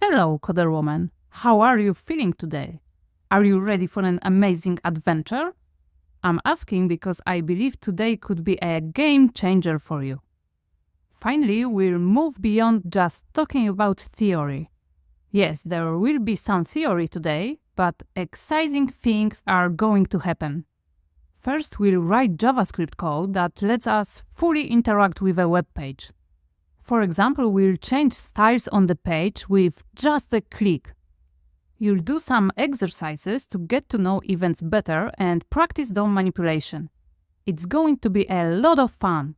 Hello, Coder Woman. How are you feeling today? Are you ready for an amazing adventure? I'm asking because I believe today could be a game changer for you. Finally, we'll move beyond just talking about theory. Yes, there will be some theory today, but exciting things are going to happen. First, we'll write JavaScript code that lets us fully interact with a web page. For example, we'll change styles on the page with just a click. You'll do some exercises to get to know events better and practice DOM manipulation. It's going to be a lot of fun.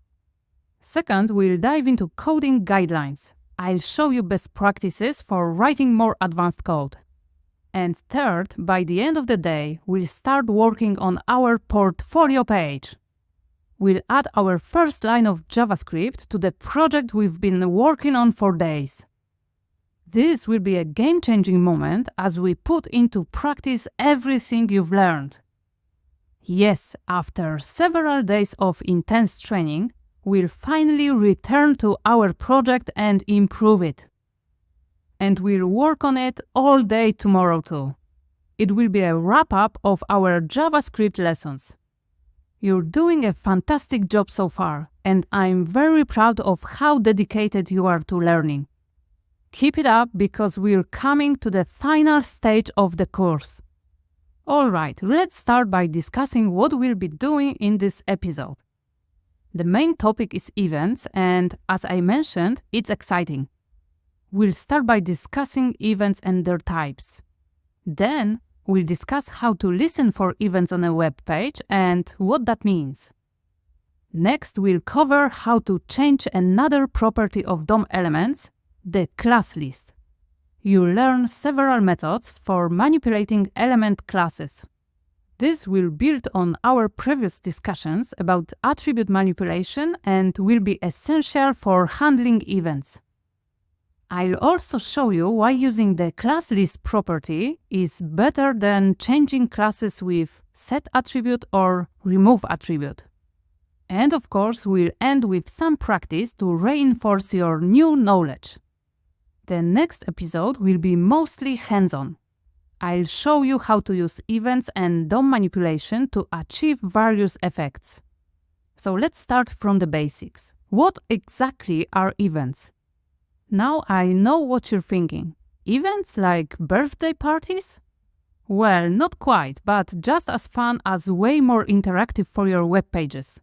Second, we'll dive into coding guidelines. I'll show you best practices for writing more advanced code. And third, by the end of the day, we'll start working on our portfolio page. We'll add our first line of JavaScript to the project we've been working on for days. This will be a game-changing moment as we put into practice everything you've learned. Yes, after several days of intense training, we'll finally return to our project and improve it. And we'll work on it all day tomorrow too. It will be a wrap-up of our JavaScript lessons. You're doing a fantastic job so far, and I'm very proud of how dedicated you are to learning. Keep it up because we're coming to the final stage of the course. Alright, let's start by discussing what we'll be doing in this episode. The main topic is events, and as I mentioned, it's exciting. We'll start by discussing events and their types. Then, we'll discuss how to listen for events on a web page and what that means. Next, we'll cover how to change another property of DOM elements, the class list. You'll learn several methods for manipulating element classes. This will build on our previous discussions about attribute manipulation and will be essential for handling events. I'll also show you why using the class list property is better than changing classes with set attribute or remove attribute. And of course, we'll end with some practice to reinforce your new knowledge. The next episode will be mostly hands-on. I'll show you how to use events and DOM manipulation to achieve various effects. So let's start from the basics. What exactly are events? Now I know what you're thinking. Events like birthday parties? Well, not quite, but just as fun as way more interactive for your web pages.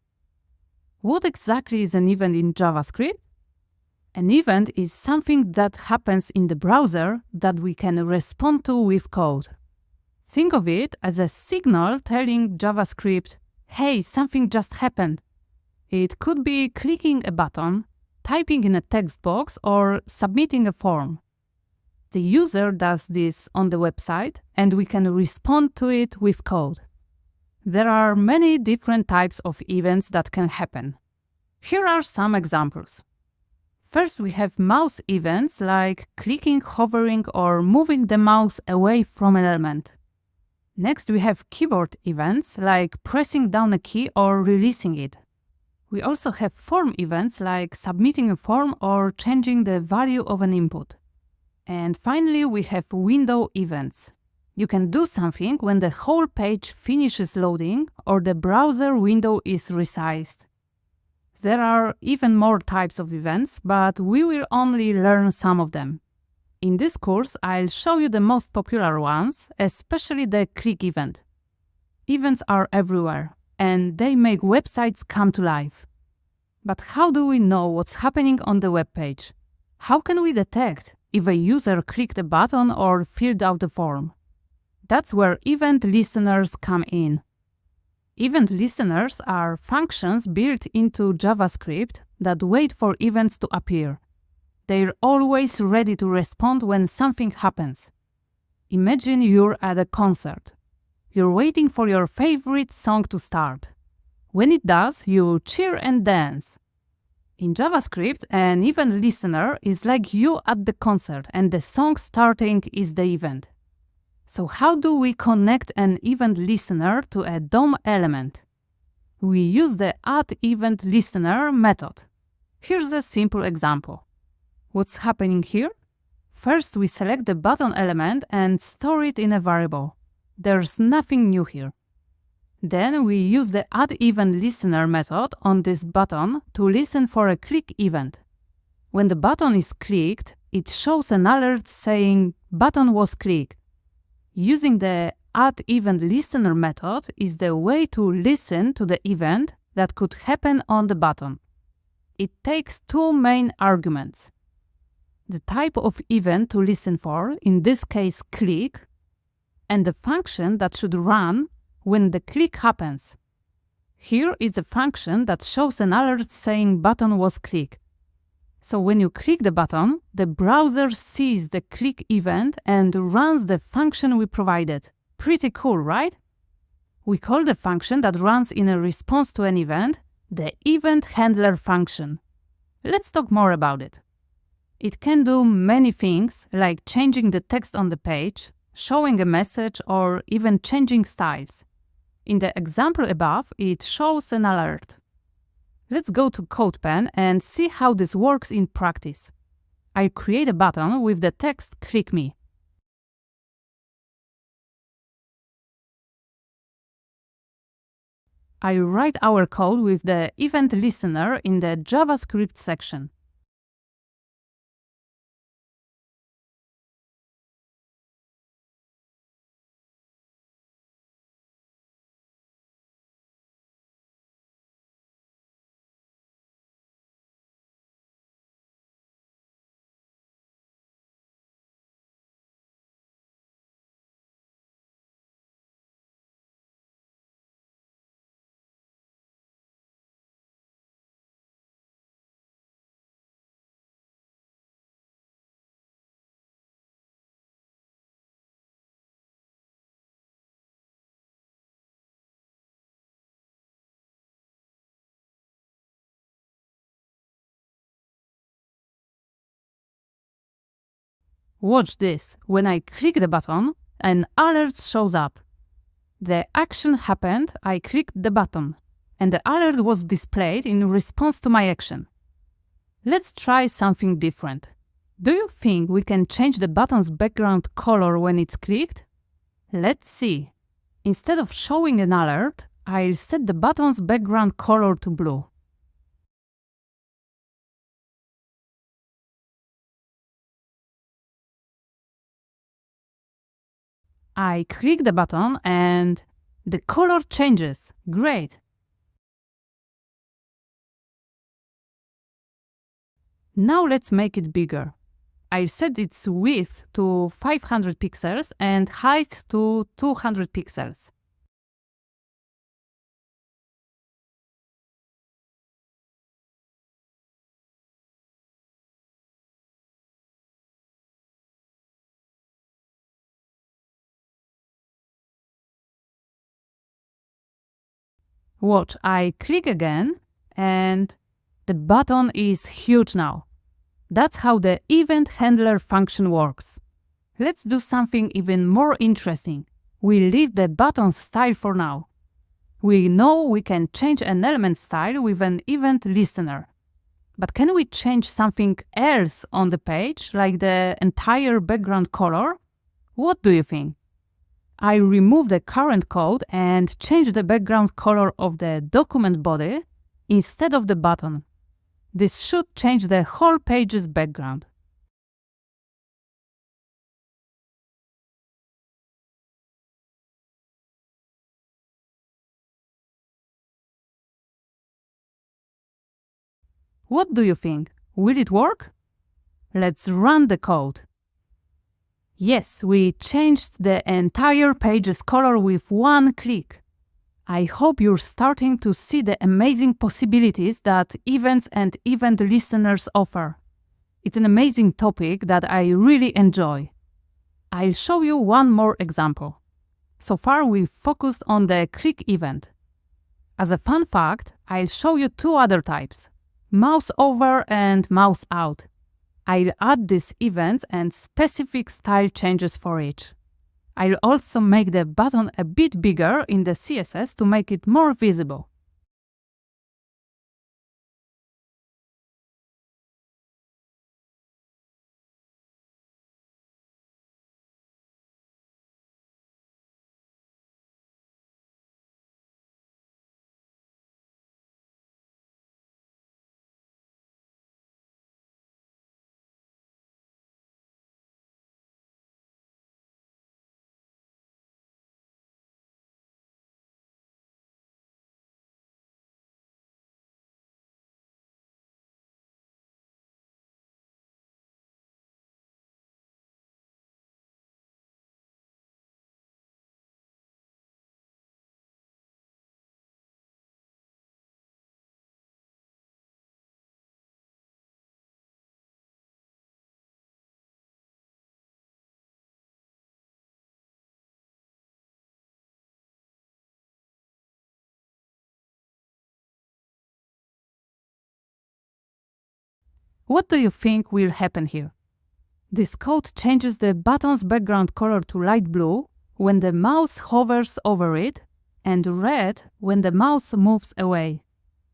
What exactly is an event in JavaScript? An event is something that happens in the browser that we can respond to with code. Think of it as a signal telling JavaScript, hey, something just happened. It could be clicking a button, typing in a text box, or submitting a form. The user does this on the website, and we can respond to it with code. There are many different types of events that can happen. Here are some examples. First, we have mouse events like clicking, hovering, or moving the mouse away from an element. Next, we have keyboard events like pressing down a key or releasing it. We also have form events like submitting a form or changing the value of an input. And finally, we have window events. You can do something when the whole page finishes loading or the browser window is resized. There are even more types of events, but we will only learn some of them. In this course, I'll show you the most popular ones, especially the click event. Events are everywhere, and they make websites come to life. But how do we know what's happening on the web page? How can we detect if a user clicked a button or filled out a form? That's where event listeners come in. Event listeners are functions built into JavaScript that wait for events to appear. They're always ready to respond when something happens. Imagine you're at a concert. You're waiting for your favorite song to start. When it does, you cheer and dance. In JavaScript, an event listener is like you at the concert, and the song starting is the event. So how do we connect an event listener to a DOM element? We use the addEventListener method. Here's a simple example. What's happening here? First, we select the button element and store it in a variable. There's nothing new here. Then we use the addEventListener method on this button to listen for a click event. When the button is clicked, it shows an alert saying button was clicked. Using the addEventListener method is the way to listen to the event that could happen on the button. It takes two main arguments: the type of event to listen for, in this case click, and the function that should run when the click happens. Here is a function that shows an alert saying button was clicked. So when you click the button, the browser sees the click event and runs the function we provided. Pretty cool, right? We call the function that runs in a response to an event the event handler function. Let's talk more about it. It can do many things, like changing the text on the page, showing a message, or even changing styles. In the example above, it shows an alert. Let's go to CodePen and see how this works in practice. I create a button with the text "Click me." I write our code with the event listener in the JavaScript section. Watch this. When I click the button, an alert shows up. The action happened, I clicked the button, and the alert was displayed in response to my action. Let's try something different. Do you think we can change the button's background color when it's clicked? Let's see. Instead of showing an alert, I'll set the button's background color to blue. I click the button and the color changes. Great! Now let's make it bigger. I'll set its width to 500 pixels and height to 200 pixels. Watch, I click again and the button is huge now. That's how the event handler function works. Let's do something even more interesting. We leave the button style for now. We know we can change an element style with an event listener. But can we change something else on the page, like the entire background color? What do you think? I remove the current code and change the background color of the document body instead of the button. This should change the whole page's background. What do you think? Will it work? Let's run the code. Yes, we changed the entire page's color with one click. I hope you're starting to see the amazing possibilities that events and event listeners offer. It's an amazing topic that I really enjoy. I'll show you one more example. So far, we've focused on the click event. As a fun fact, I'll show you two other types: mouse over and mouse out. I'll add these events and specific style changes for each. I'll also make the button a bit bigger in the CSS to make it more visible. What do you think will happen here? This code changes the button's background color to light blue when the mouse hovers over it, and red when the mouse moves away.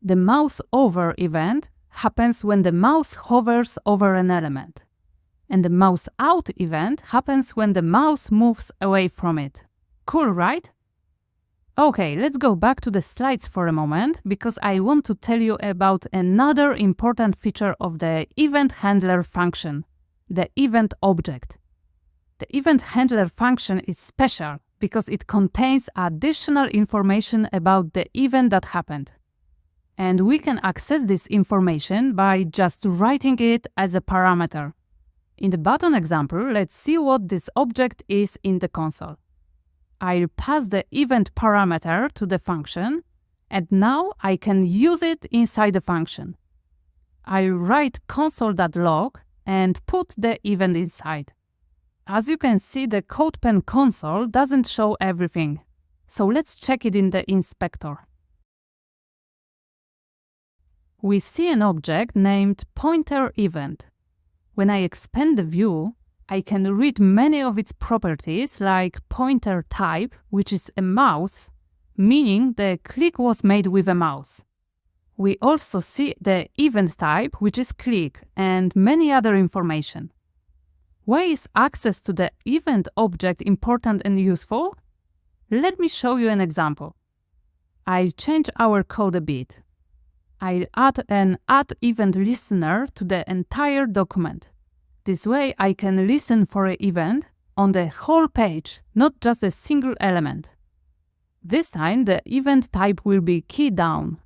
The mouse over event happens when the mouse hovers over an element, and the mouse out event happens when the mouse moves away from it. Cool, right? Okay, let's go back to the slides for a moment, because I want to tell you about another important feature of the event handler function, the event object. The event handler function is special because it contains additional information about the event that happened. And we can access this information by just writing it as a parameter. In the button example, let's see what this object is in the console. I'll pass the event parameter to the function, and now I can use it inside the function. I'll write console.log and put the event inside. As you can see, the CodePen console doesn't show everything, so let's check it in the inspector. We see an object named pointerEvent. When I expand the view, I can read many of its properties like pointer type, which is a mouse, meaning the click was made with a mouse. We also see the event type, which is click, and many other information. Why is access to the event object important and useful? Let me show you an example. I'll change our code a bit. I'll add an addEventListener to the entire document. This way I can listen for an event on the whole page, not just a single element. This time the event type will be key down.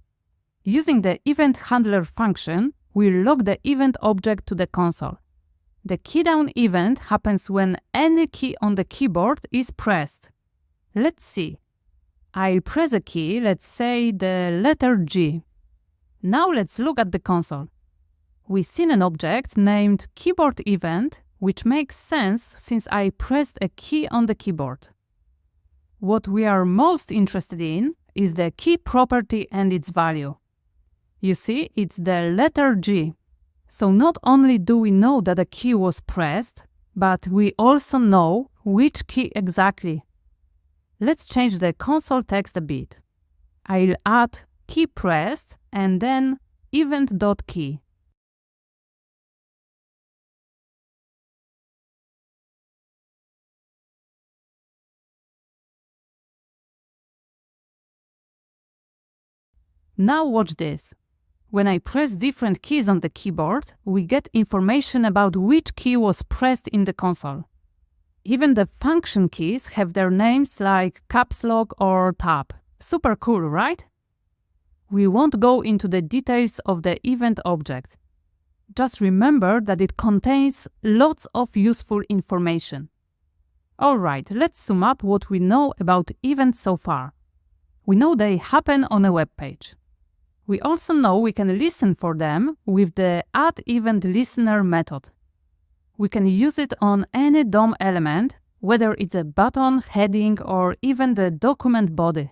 Using the event handler function, we'll log the event object to the console. The keydown event happens when any key on the keyboard is pressed. Let's see. I'll press a key, let's say the letter G. Now let's look at the console. We see an object named keyboardEvent, which makes sense since I pressed a key on the keyboard. What we are most interested in is the key property and its value. You see, it's the letter G. So not only do we know that a key was pressed, but we also know which key exactly. Let's change the console text a bit. I'll add key pressed and then event.key. Now watch this. When I press different keys on the keyboard, we get information about which key was pressed in the console. Even the function keys have their names like caps lock or tab. Super cool, right? We won't go into the details of the event object. Just remember that it contains lots of useful information. Alright, let's sum up what we know about events so far. We know they happen on a web page. We also know we can listen for them with the addEventListener method. We can use it on any DOM element, whether it's a button, heading, or even the document body.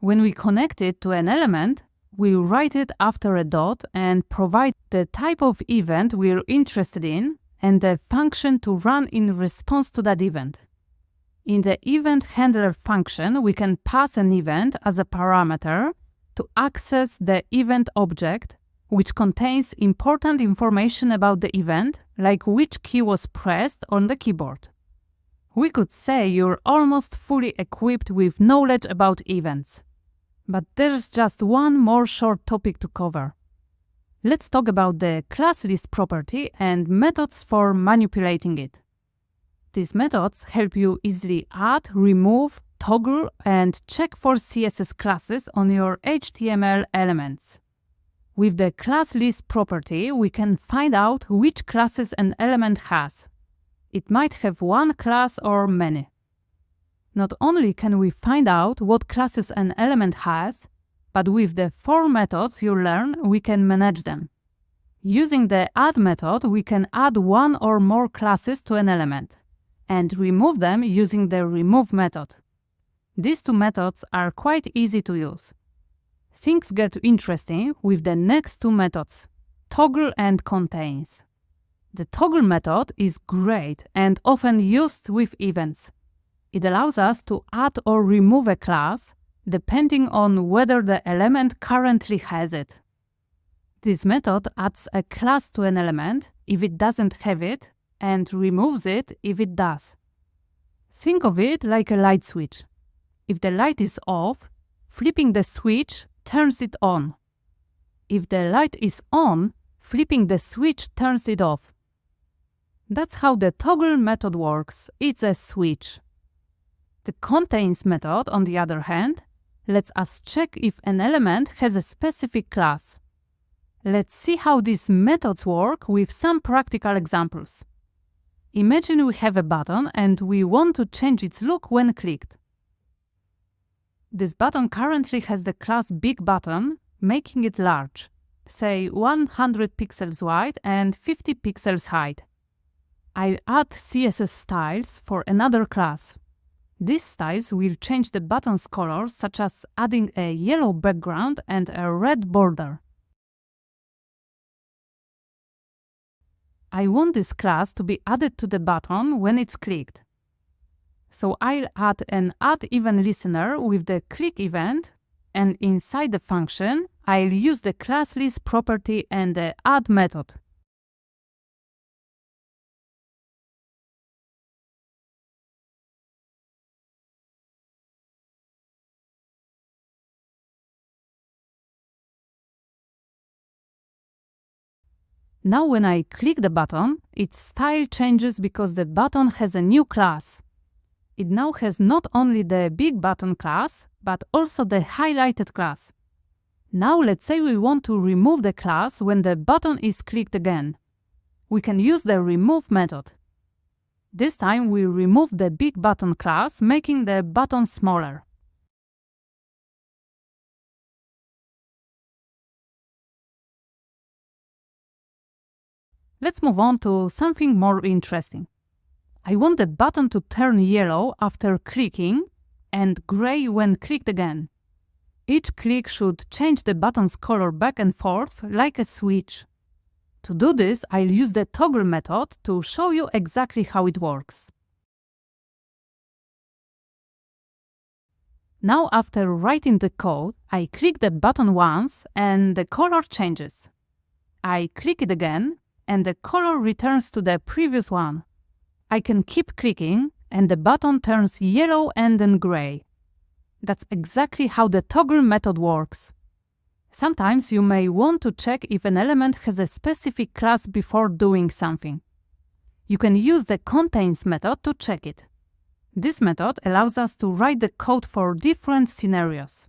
When we connect it to an element, we write it after a dot and provide the type of event we're interested in and the function to run in response to that event. In the event handler function, we can pass an event as a parameter to access the event object, which contains important information about the event, like which key was pressed on the keyboard. We could say you're almost fully equipped with knowledge about events. But there's just one more short topic to cover. Let's talk about the class list property and methods for manipulating it. These methods help you easily add, remove, toggle, and check for CSS classes on your HTML elements. With the class list property, we can find out which classes an element has. It might have one class or many. Not only can we find out what classes an element has, but with the 4 methods you learn, we can manage them. Using the add method, we can add one or more classes to an element, and remove them using the remove method. These 2 methods are quite easy to use. Things get interesting with the next 2 methods. toggle and contains. The toggle method is great and often used with events. It allows us to add or remove a class depending on whether the element currently has it. This method adds a class to an element if it doesn't have it and removes it if it does. Think of it like a light switch. If the light is off, flipping the switch turns it on. If the light is on, flipping the switch turns it off. That's how the toggle method works. It's a switch. The contains method, on the other hand, lets us check if an element has a specific class. Let's see how these methods work with some practical examples. Imagine we have a button and we want to change its look when clicked. This button currently has the class BigButton, making it large, say 100 pixels wide and 50 pixels height. I'll add CSS styles for another class. These styles will change the button's color, such as adding a yellow background and a red border. I want this class to be added to the button when it's clicked. So I'll add an addEventListener with the click event, and inside the function, I'll use the classList property and the add method. Now when I click the button, its style changes because the button has a new class. It now has not only the BigButton class, but also the highlighted class. Now let's say we want to remove the class when the button is clicked again. We can use the remove method. This time we remove the BigButton class, making the button smaller. Let's move on to something more interesting. I want the button to turn yellow after clicking and gray when clicked again. Each click should change the button's color back and forth like a switch. To do this, I'll use the toggle method to show you exactly how it works. Now after writing the code, I click the button once and the color changes. I click it again and the color returns to the previous one. I can keep clicking and the button turns yellow and then gray. That's exactly how the toggle method works. Sometimes you may want to check if an element has a specific class before doing something. You can use the contains method to check it. This method allows us to write the code for different scenarios.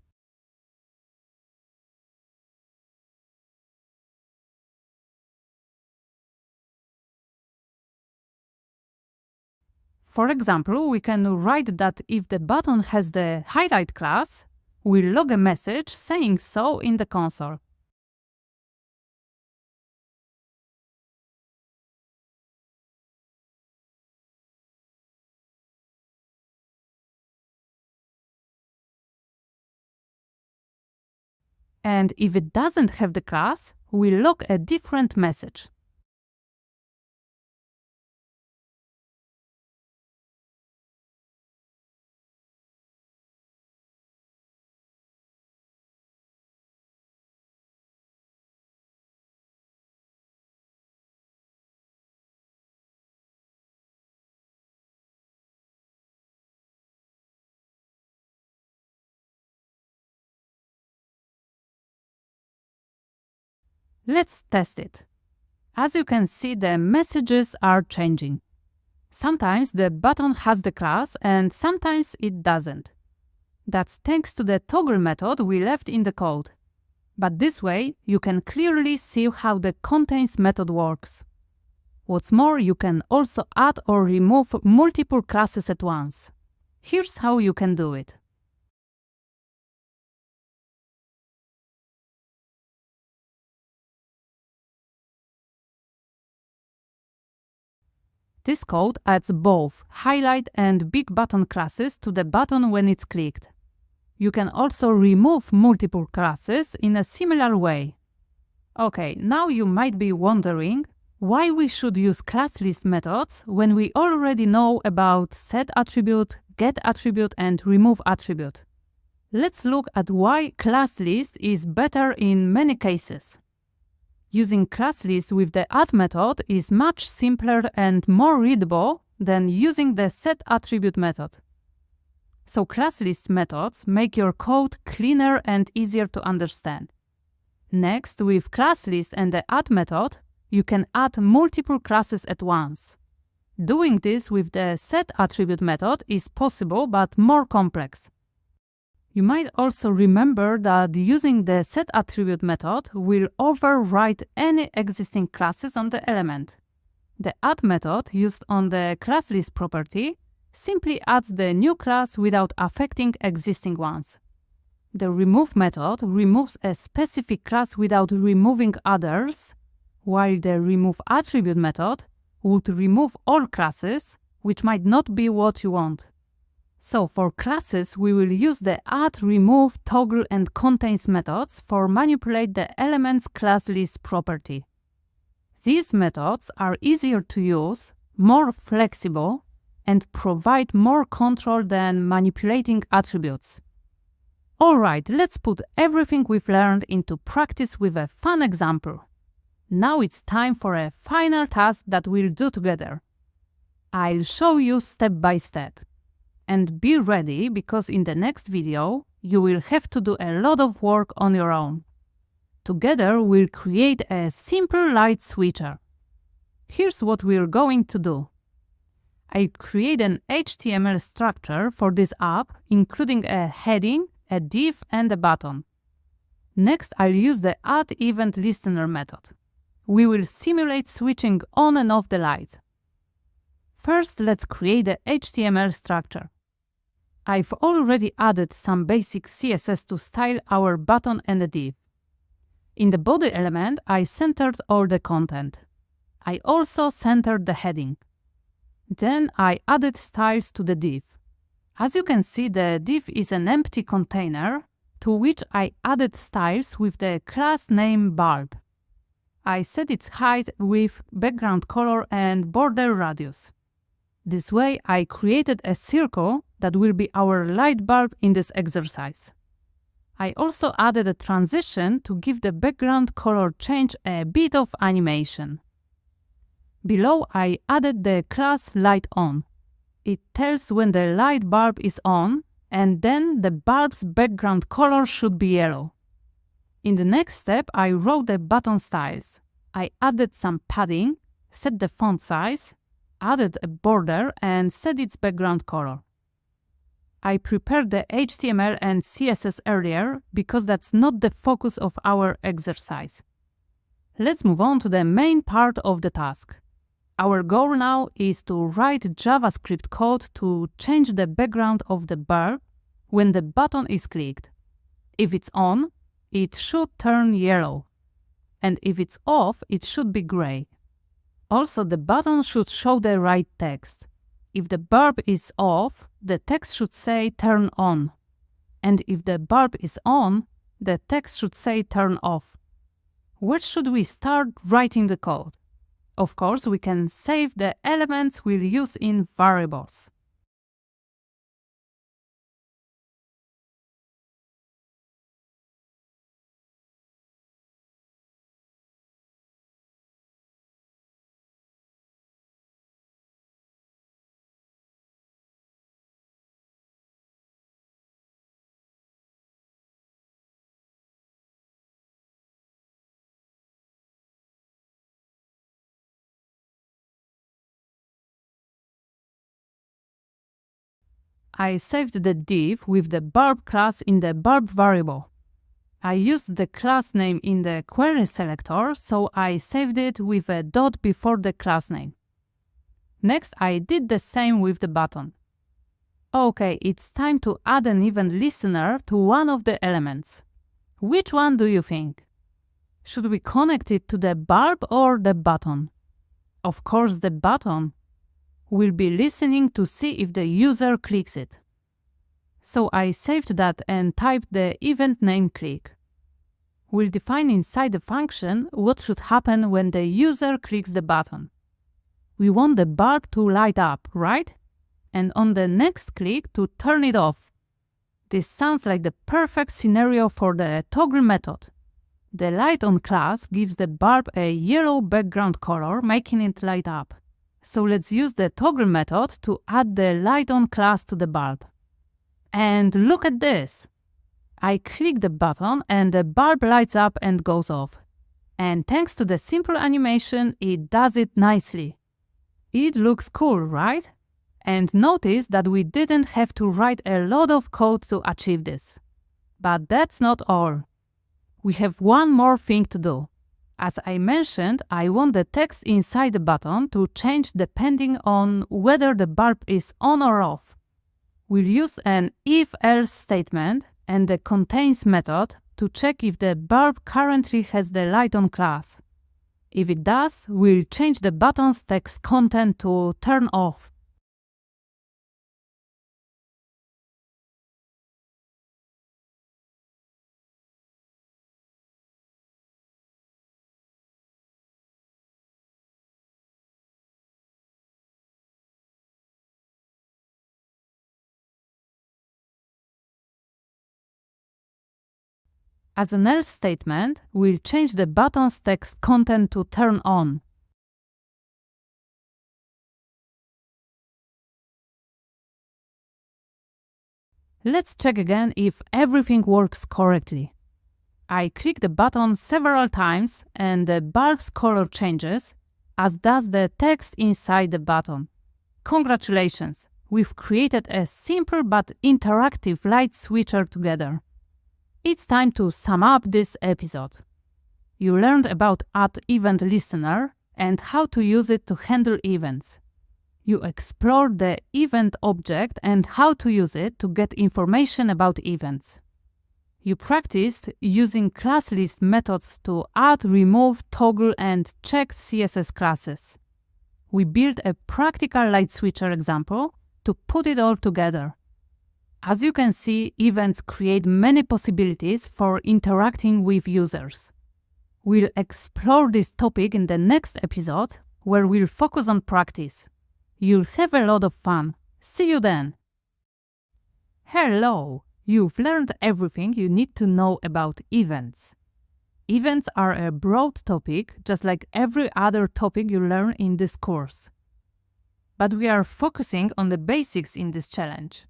For example, we can write that if the button has the highlight class, we'll log a message saying so in the console. And if it doesn't have the class, we'll log a different message. Let's test it. As you can see, the messages are changing. Sometimes the button has the class and sometimes it doesn't. That's thanks to the toggle method we left in the code. But this way, you can clearly see how the contains method works. What's more, you can also add or remove multiple classes at once. Here's how you can do it. This code adds both highlight and BigButton classes to the button when it's clicked. You can also remove multiple classes in a similar way. Okay, now you might be wondering why we should use class list methods when we already know about set attribute, get attribute, and remove attribute. Let's look at why class list is better in many cases. Using class list with the add method is much simpler and more readable than using the set attribute method. So class list methods make your code cleaner and easier to understand. Next, with class list and the add method, you can add multiple classes at once. Doing this with the set attribute method is possible but more complex. You might also remember that using the set attribute method will override any existing classes on the element. The add method used on the class list property simply adds the new class without affecting existing ones. The remove method removes a specific class without removing others, while the remove attribute method would remove all classes, which might not be what you want. So for classes, we will use the add, remove, toggle, and contains methods for manipulate the element's class list property. These methods are easier to use, more flexible, and provide more control than manipulating attributes. Alright, let's put everything we've learned into practice with a fun example. Now it's time for a final task that we'll do together. I'll show you step by step. And be ready, because in the next video, you will have to do a lot of work on your own. Together, we'll create a simple light switcher. Here's what we're going to do. I create an HTML structure for this app, including a heading, a div, and a button. Next, I'll use the addEventListener method. We will simulate switching on and off the light. First, let's create the HTML structure. I've already added some basic CSS to style our button and the div. In the body element, I centered all the content. I also centered the heading. Then I added styles to the div. As you can see, the div is an empty container to which I added styles with the class name bulb. I set its height, width, background color, and border radius. This way, I created a circle that will be our light bulb in this exercise. I also added a transition to give the background color change a bit of animation. Below, I added the class lightOn. It tells when the light bulb is on, and then the bulb's background color should be yellow. In the next step, I wrote the button styles. I added some padding, set the font size, added a border, and set its background color. I prepared the HTML and CSS earlier because that's not the focus of our exercise. Let's move on to the main part of the task. Our goal now is to write JavaScript code to change the background of the bulb when the button is clicked. If it's on, it should turn yellow. And if it's off, it should be gray. Also, the button should show the right text. If the bulb is off, the text should say turn on. And if the bulb is on, the text should say turn off. Where should we start writing the code? Of course, we can save the elements we'll use in variables. I saved the div with the bulb class in the bulb variable. I used the class name in the query selector, so I saved it with a dot before the class name. Next, I did the same with the button. Okay, it's time to add an event listener to one of the elements. Which one do you think? Should we connect it to the bulb or the button? Of course, the button. We'll be listening to see if the user clicks it. So I saved that and typed the event name click. we'll define inside the function what should happen when the user clicks the button. We want the bulb to light up, right? And on the next click to turn it off. This sounds like the perfect scenario for the toggle method. The lightOn class gives the bulb a yellow background color, making it light up. So let's use the toggle method to add the lightOn class to the bulb. And look at this! I click the button and the bulb lights up and goes off. And thanks to the simple animation, it does it nicely. It looks cool, right? And notice that we didn't have to write a lot of code to achieve this. But that's not all. We have one more thing to do. As I mentioned, I want the text inside the button to change depending on whether the bulb is on or off. We'll use an if-else statement and the contains method to check if the bulb currently has the lightOn class. If it does, we'll change the button's text content to turn off. As an else statement, we'll change the button's text content to turn on. Let's check again if everything works correctly. I click the button several times and the bulb's color changes, as does the text inside the button. Congratulations! We've created a simple but interactive light switcher together. It's time to sum up this episode. You learned about addEventListener and how to use it to handle events. You explored the event object and how to use it to get information about events. You practiced using class list methods to add, remove, toggle, and check CSS classes. We built a practical light switcher example to put it all together. As you can see, events create many possibilities for interacting with users. We'll explore this topic in the next episode, where we'll focus on practice. You'll have a lot of fun. See you then! Hello! You've learned everything you need to know about events. Events are a broad topic, just like every other topic you learn in this course. But we are focusing on the basics in this challenge.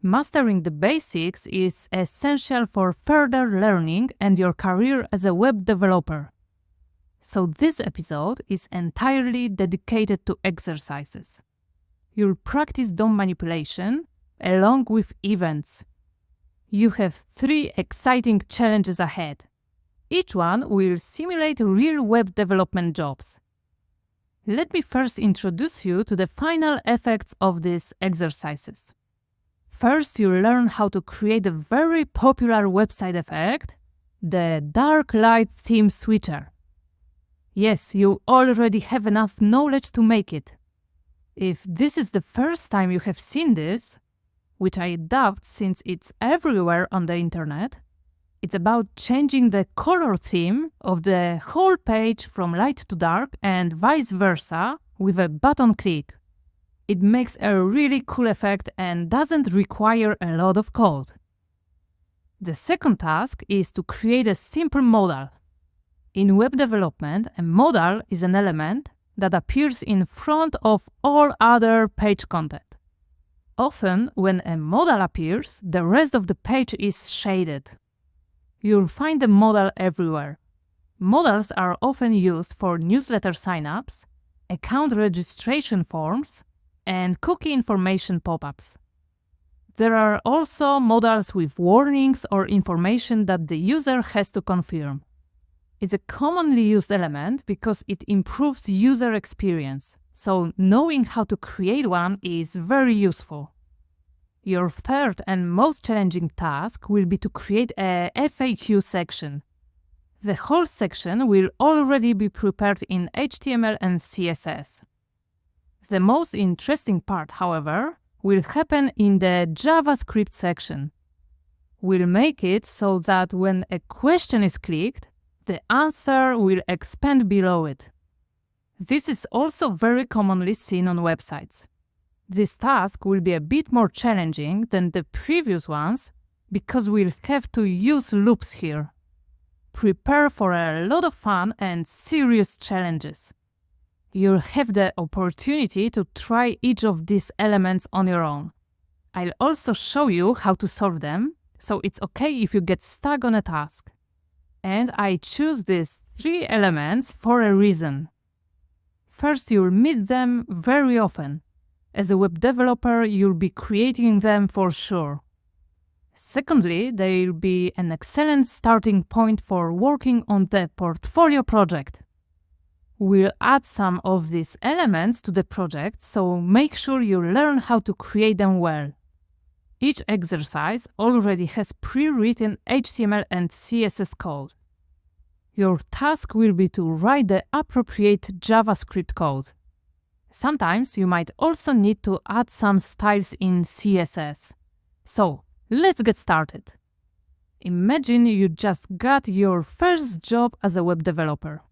Mastering the basics is essential for further learning and your career as a web developer. So this episode is entirely dedicated to exercises. You'll practice DOM manipulation along with events. You have 3 exciting challenges ahead. Each one will simulate real web development jobs. Let me first introduce you to the final effects of these exercises. First, you'll learn how to create a very popular website effect, the dark light theme switcher. Yes, you already have enough knowledge to make it. If this is the first time you have seen this, which I doubt since it's everywhere on the internet, it's about changing the color theme of the whole page from light to dark and vice versa with a button click. It makes a really cool effect and doesn't require a lot of code. The second task is to create a simple modal. In web development, a modal is an element that appears in front of all other page content. Often, when a modal appears, the rest of the page is shaded. You'll find the modal everywhere. Modals are often used for newsletter signups, account registration forms, and cookie information pop-ups. There are also modals with warnings or information that the user has to confirm. It's a commonly used element because it improves user experience, so knowing how to create one is very useful. Your third and most challenging task will be to create a FAQ section. The whole section will already be prepared in HTML and CSS. The most interesting part, however, will happen in the JavaScript section. We'll make it so that when a question is clicked, the answer will expand below it. This is also very commonly seen on websites. This task will be a bit more challenging than the previous ones because we'll have to use loops here. Prepare for a lot of fun and serious challenges. You'll have the opportunity to try each of these elements on your own. I'll also show you how to solve them, so it's okay if you get stuck on a task. And I choose these 3 elements for a reason. First, you'll meet them very often. As a web developer, you'll be creating them for sure. Secondly, they'll be an excellent starting point for working on the portfolio project. We'll add some of these elements to the project, so make sure you learn how to create them well. Each exercise already has pre-written HTML and CSS code. Your task will be to write the appropriate JavaScript code. Sometimes you might also need to add some styles in CSS. So, let's get started. Imagine you just got your first job as a web developer.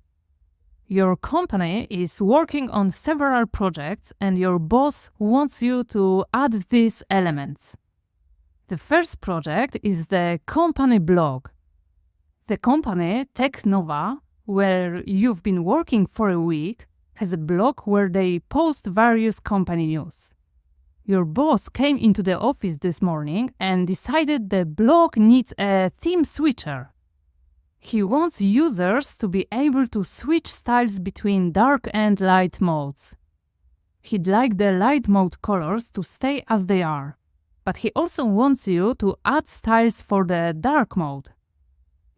Your company is working on several projects and your boss wants you to add these elements. The first project is the company blog. The company TechNova, where you've been working for a week, has a blog where they post various company news. Your boss came into the office this morning and decided the blog needs a theme switcher. He wants users to be able to switch styles between dark and light modes. He'd like the light mode colors to stay as they are, but he also wants you to add styles for the dark mode.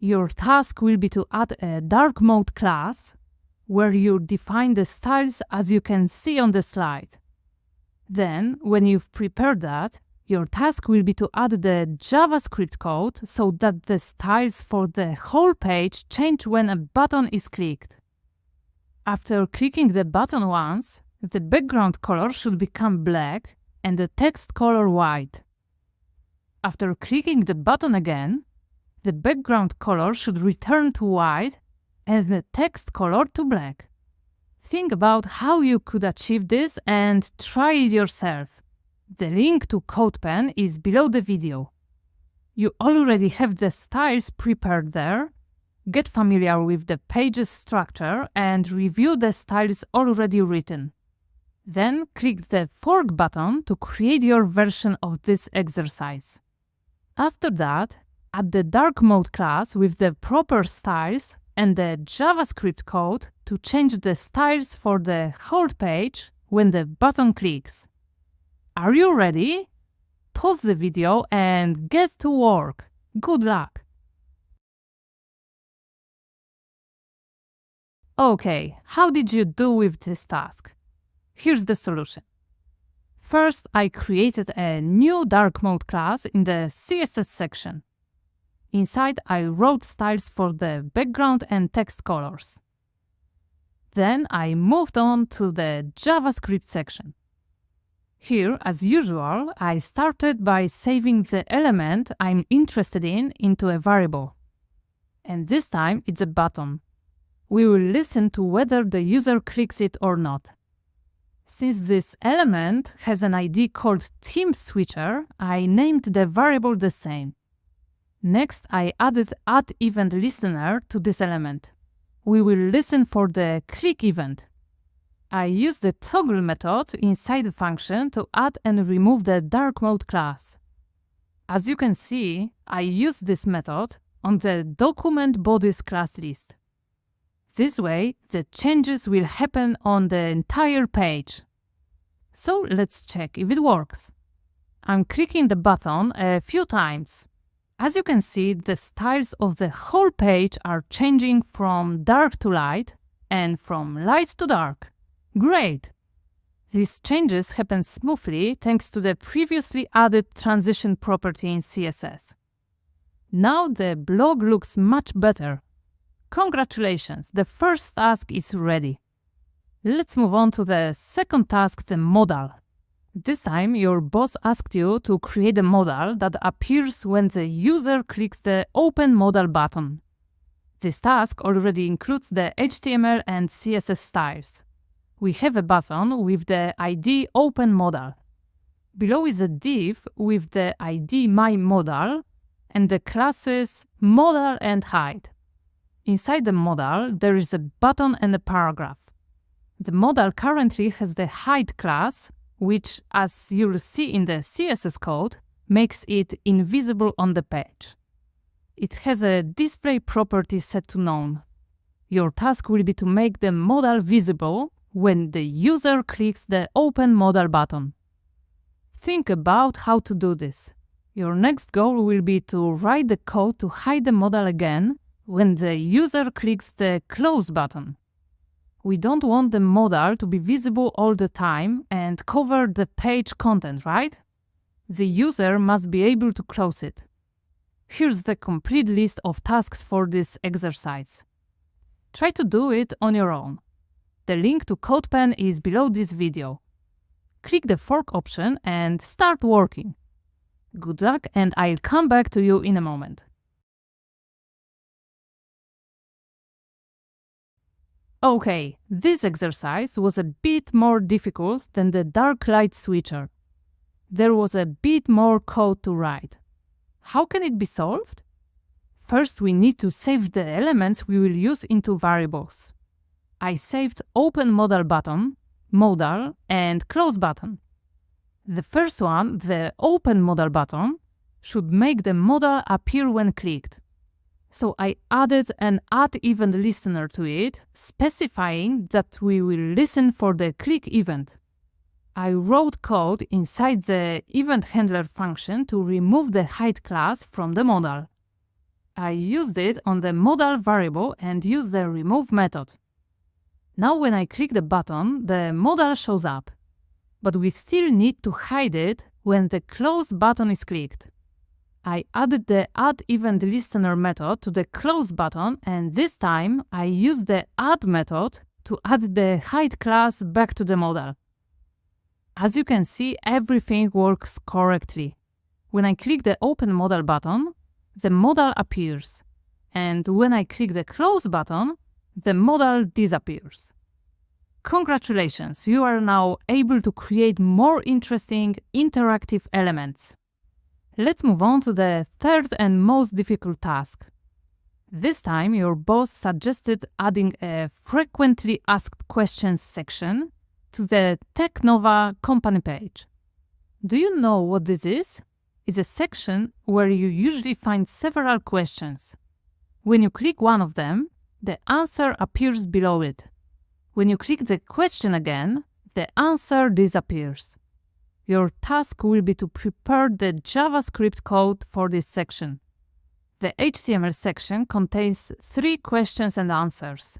Your task will be to add a dark mode class, where you define the styles as you can see on the slide. Then, when you've prepared that, your task will be to add the JavaScript code so that the styles for the whole page change when a button is clicked. After clicking the button once, the background color should become black and the text color white. After clicking the button again, the background color should return to white and the text color to black. Think about how you could achieve this and try it yourself. The link to CodePen is below the video. You already have the styles prepared there. Get familiar with the page's structure and review the styles already written. Then click the Fork button to create your version of this exercise. After that, add the dark mode class with the proper styles and the JavaScript code to change the styles for the whole page when the button clicks. Are you ready? Pause the video and get to work. Good luck! Okay, how did you do with this task? Here's the solution. First, I created a new dark mode class in the CSS section. Inside, I wrote styles for the background and text colors. Then I moved on to the JavaScript section. Here, as usual, I started by saving the element I'm interested in into a variable. And this time, it's a button. We will listen to whether the user clicks it or not. Since this element has an ID called theme switcher, I named the variable the same. Next, I added addEventListener to this element. We will listen for the click event. I use the toggle method inside the function to add and remove the dark mode class. As you can see, I use this method on the document bodies class list. This way, the changes will happen on the entire page. So let's check if it works. I'm clicking the button a few times. As you can see, the styles of the whole page are changing from dark to light and from light to dark. Great! These changes happen smoothly thanks to the previously added transition property in CSS. Now the blog looks much better. Congratulations, the first task is ready. Let's move on to the second task, the modal. This time, your boss asked you to create a modal that appears when the user clicks the Open Modal button. This task already includes the HTML and CSS styles. We have a button with the ID Open Modal. Below is a div with the ID myModal and the classes Modal and Hide. Inside the modal, there is a button and a paragraph. The modal currently has the Hide class, which, as you'll see in the CSS code, makes it invisible on the page. It has a display property set to none. Your task will be to make the modal visible when the user clicks the Open Modal button. Think about how to do this. Your next goal will be to write the code to hide the modal again when the user clicks the Close button. We don't want the modal to be visible all the time and cover the page content, right? The user must be able to close it. Here's the complete list of tasks for this exercise. Try to do it on your own. The link to CodePen is below this video. Click the fork option and start working. Good luck, and I'll come back to you in a moment. Okay, this exercise was a bit more difficult than the dark light switcher. There was a bit more code to write. How can it be solved? First, we need to save the elements we will use into variables. I saved Open Modal button, Modal, and Close button. The first one, the Open Modal button, should make the modal appear when clicked. So I added an addEventListener to it, specifying that we will listen for the click event. I wrote code inside the event handler function to remove the hide class from the modal. I used it on the modal variable and used the remove method. Now when I click the button, the modal shows up. But we still need to hide it when the close button is clicked. I added the addEventListener method to the close button, and this time I used the add method to add the hide class back to the modal. As you can see, everything works correctly. When I click the Open Modal button, the modal appears, and when I click the Close button, the modal disappears. Congratulations, you are now able to create more interesting interactive elements. Let's move on to the third and most difficult task. This time, your boss suggested adding a frequently asked questions section to the Technova company page. Do you know what this is? It's a section where you usually find several questions. When you click one of them, the answer appears below it. When you click the question again, the answer disappears. Your task will be to prepare the JavaScript code for this section. The HTML section contains 3 questions and answers.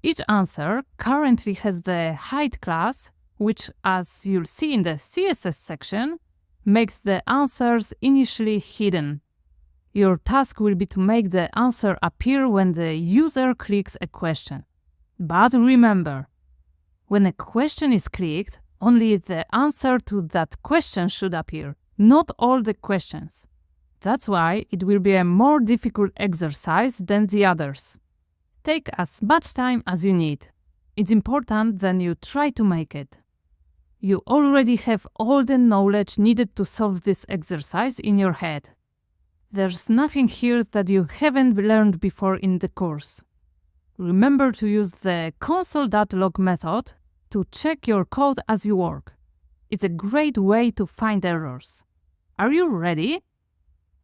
Each answer currently has the hide class, which, as you'll see in the CSS section, makes the answers initially hidden. Your task will be to make the answer appear when the user clicks a question. But remember, when a question is clicked, only the answer to that question should appear, not all the questions. That's why it will be a more difficult exercise than the others. Take as much time as you need. It's important that you try to make it. You already have all the knowledge needed to solve this exercise in your head. There's nothing here that you haven't learned before in the course. Remember to use the console.log method to check your code as you work. It's a great way to find errors. Are you ready?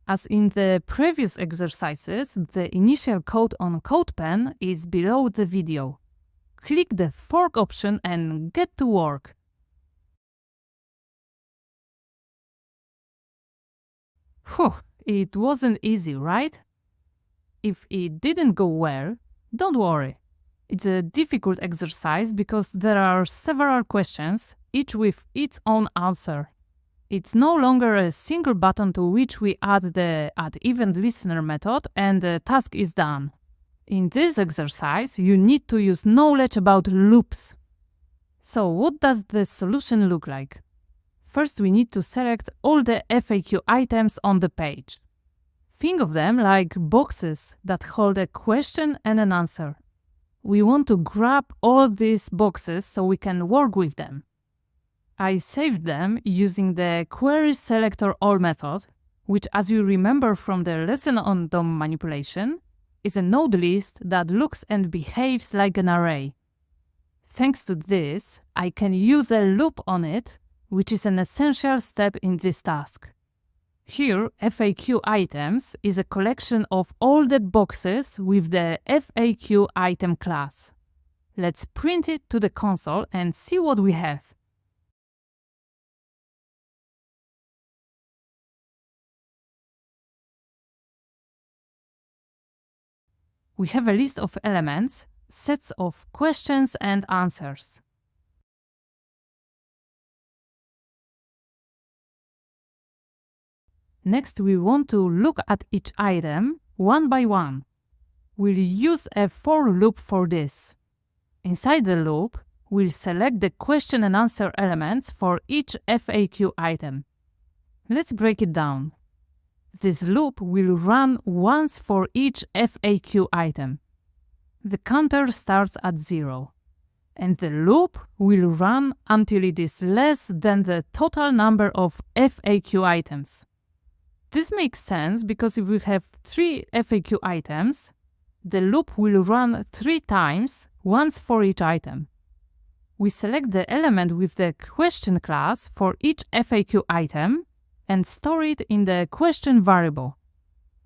As in the previous exercises, the initial code on CodePen is below the video. Click the fork option and get to work. Whew, it wasn't easy, right? If it didn't go well, don't worry. It's a difficult exercise because there are several questions, each with its own answer. It's no longer a single button to which we add the addEventListener method and the task is done. In this exercise, you need to use knowledge about loops. So what does the solution look like? First, we need to select all the FAQ items on the page. Think of them like boxes that hold a question and an answer. We want to grab all these boxes so we can work with them. I saved them using the querySelectorAll method, which, as you remember from the lesson on DOM manipulation, is a node list that looks and behaves like an array. Thanks to this, I can use a loop on it, which is an essential step in this task. Here, FAQ items is a collection of all the boxes with the FAQ item class. Let's print it to the console and see what we have. We have a list of elements, sets of questions and answers. Next, we want to look at each item one by one. We'll use a for loop for this. Inside the loop, we'll select the question and answer elements for each FAQ item. Let's break it down. This loop will run once for each FAQ item. The counter starts at 0, and the loop will run until it is less than the total number of FAQ items. This makes sense because if we have 3 FAQ items, the loop will run 3 times, once for each item. We select the element with the question class for each FAQ item and store it in the question variable.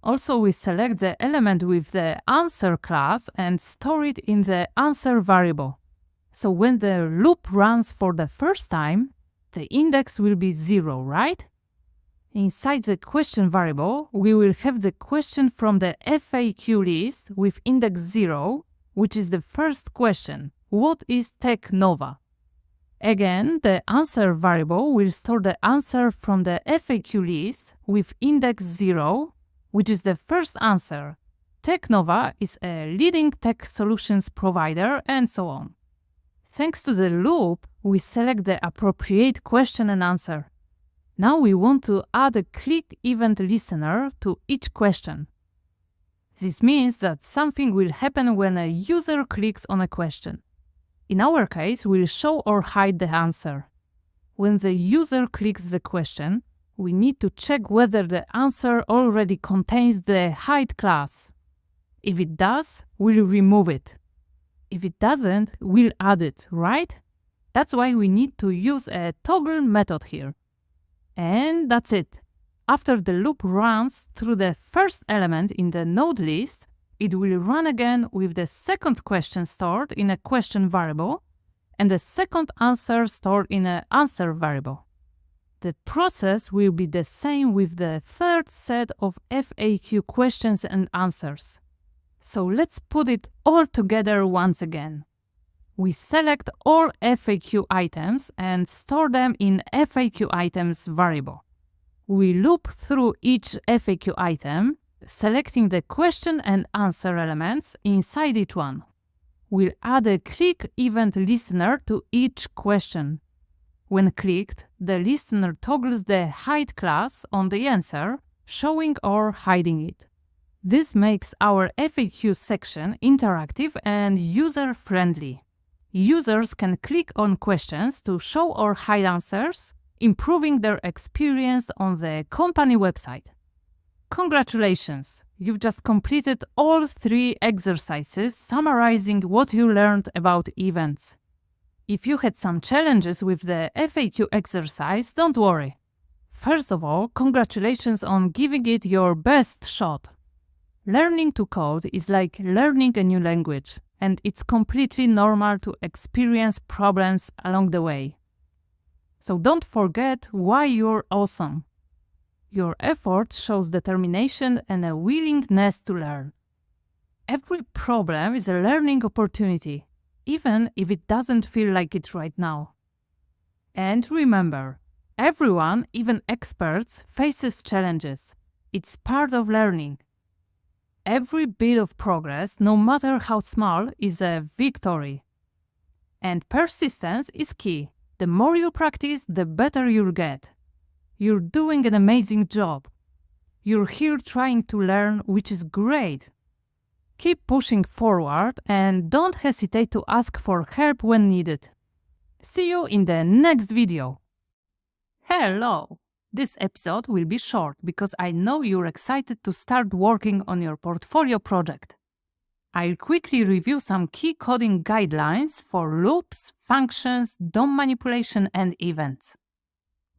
Also, we select the element with the answer class and store it in the answer variable. So when the loop runs for the first time, the index will be 0, right? Inside the question variable, we will have the question from the FAQ list with index 0, which is the first question. What is TechNova? Again, the answer variable will store the answer from the FAQ list with index 0, which is the first answer. TechNova is a leading tech solutions provider, and so on. Thanks to the loop, we select the appropriate question and answer. Now we want to add a click event listener to each question. This means that something will happen when a user clicks on a question. In our case, we'll show or hide the answer. When the user clicks the question, we need to check whether the answer already contains the hide class. If it does, we'll remove it. If it doesn't, we'll add it, right? That's why we need to use a toggle method here. And that's it. After the loop runs through the first element in the node list, it will run again with the second question stored in a question variable and the second answer stored in an answer variable. The process will be the same with the third set of FAQ questions and answers. So let's put it all together once again. We select all FAQ items and store them in FAQ items variable. We loop through each FAQ item, selecting the question and answer elements inside each one. We'll add a click event listener to each question. When clicked, the listener toggles the hide class on the answer, showing or hiding it. This makes our FAQ section interactive and user-friendly. Users can click on questions to show or hide answers, improving their experience on the company website. Congratulations! You've just completed all 3 exercises summarizing what you learned about events. If you had some challenges with the FAQ exercise, don't worry. First of all, congratulations on giving it your best shot. Learning to code is like learning a new language, and it's completely normal to experience problems along the way. So don't forget why you're awesome. Your effort shows determination and a willingness to learn. Every problem is a learning opportunity, even if it doesn't feel like it right now. And remember, everyone, even experts, faces challenges. It's part of learning. Every bit of progress, no matter how small, is a victory. And persistence is key. The more you practice, the better you'll get. You're doing an amazing job. You're here trying to learn, which is great. Keep pushing forward and don't hesitate to ask for help when needed. See you in the next video. Hello! This episode will be short because I know you're excited to start working on your portfolio project. I'll quickly review some key coding guidelines for loops, functions, DOM manipulation, and events.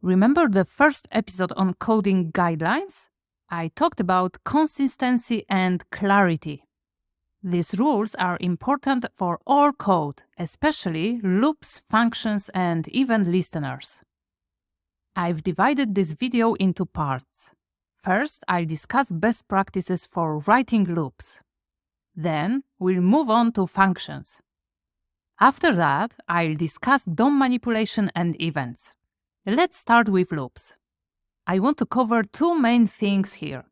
Remember the first episode on coding guidelines? I talked about consistency and clarity. These rules are important for all code, especially loops, functions, and event listeners. I've divided this video into parts. First, I'll discuss best practices for writing loops. Then, we'll move on to functions. After that, I'll discuss DOM manipulation and events. Let's start with loops. I want to cover two main things here.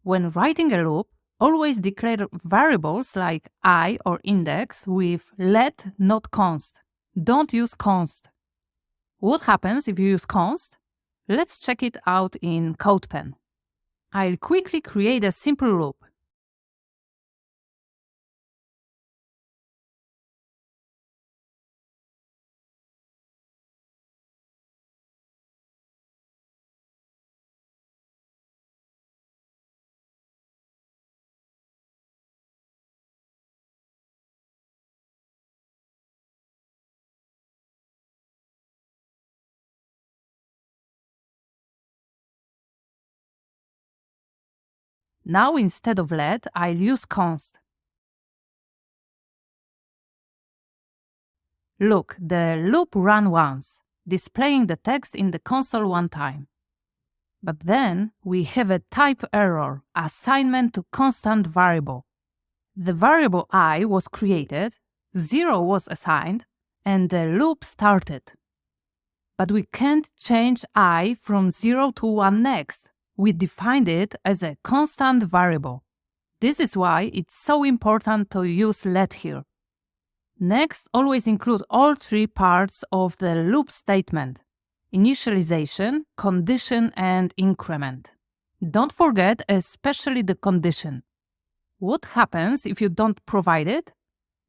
When writing a loop, always declare variables like I or index with let, not const. Don't use const. What happens if you use const? Let's check it out in CodePen. I'll quickly create a simple loop. Now instead of let, I'll use const. Look, the loop ran once, displaying the text in the console one time. But then we have a type error, assignment to constant variable. The variable I was created, 0 was assigned, and the loop started. But we can't change I from 0 to 1 next. We defined it as a constant variable. This is why it's so important to use let here. Next, always include all three parts of the loop statement: initialization, condition, and increment. Don't forget especially the condition. What happens if you don't provide it?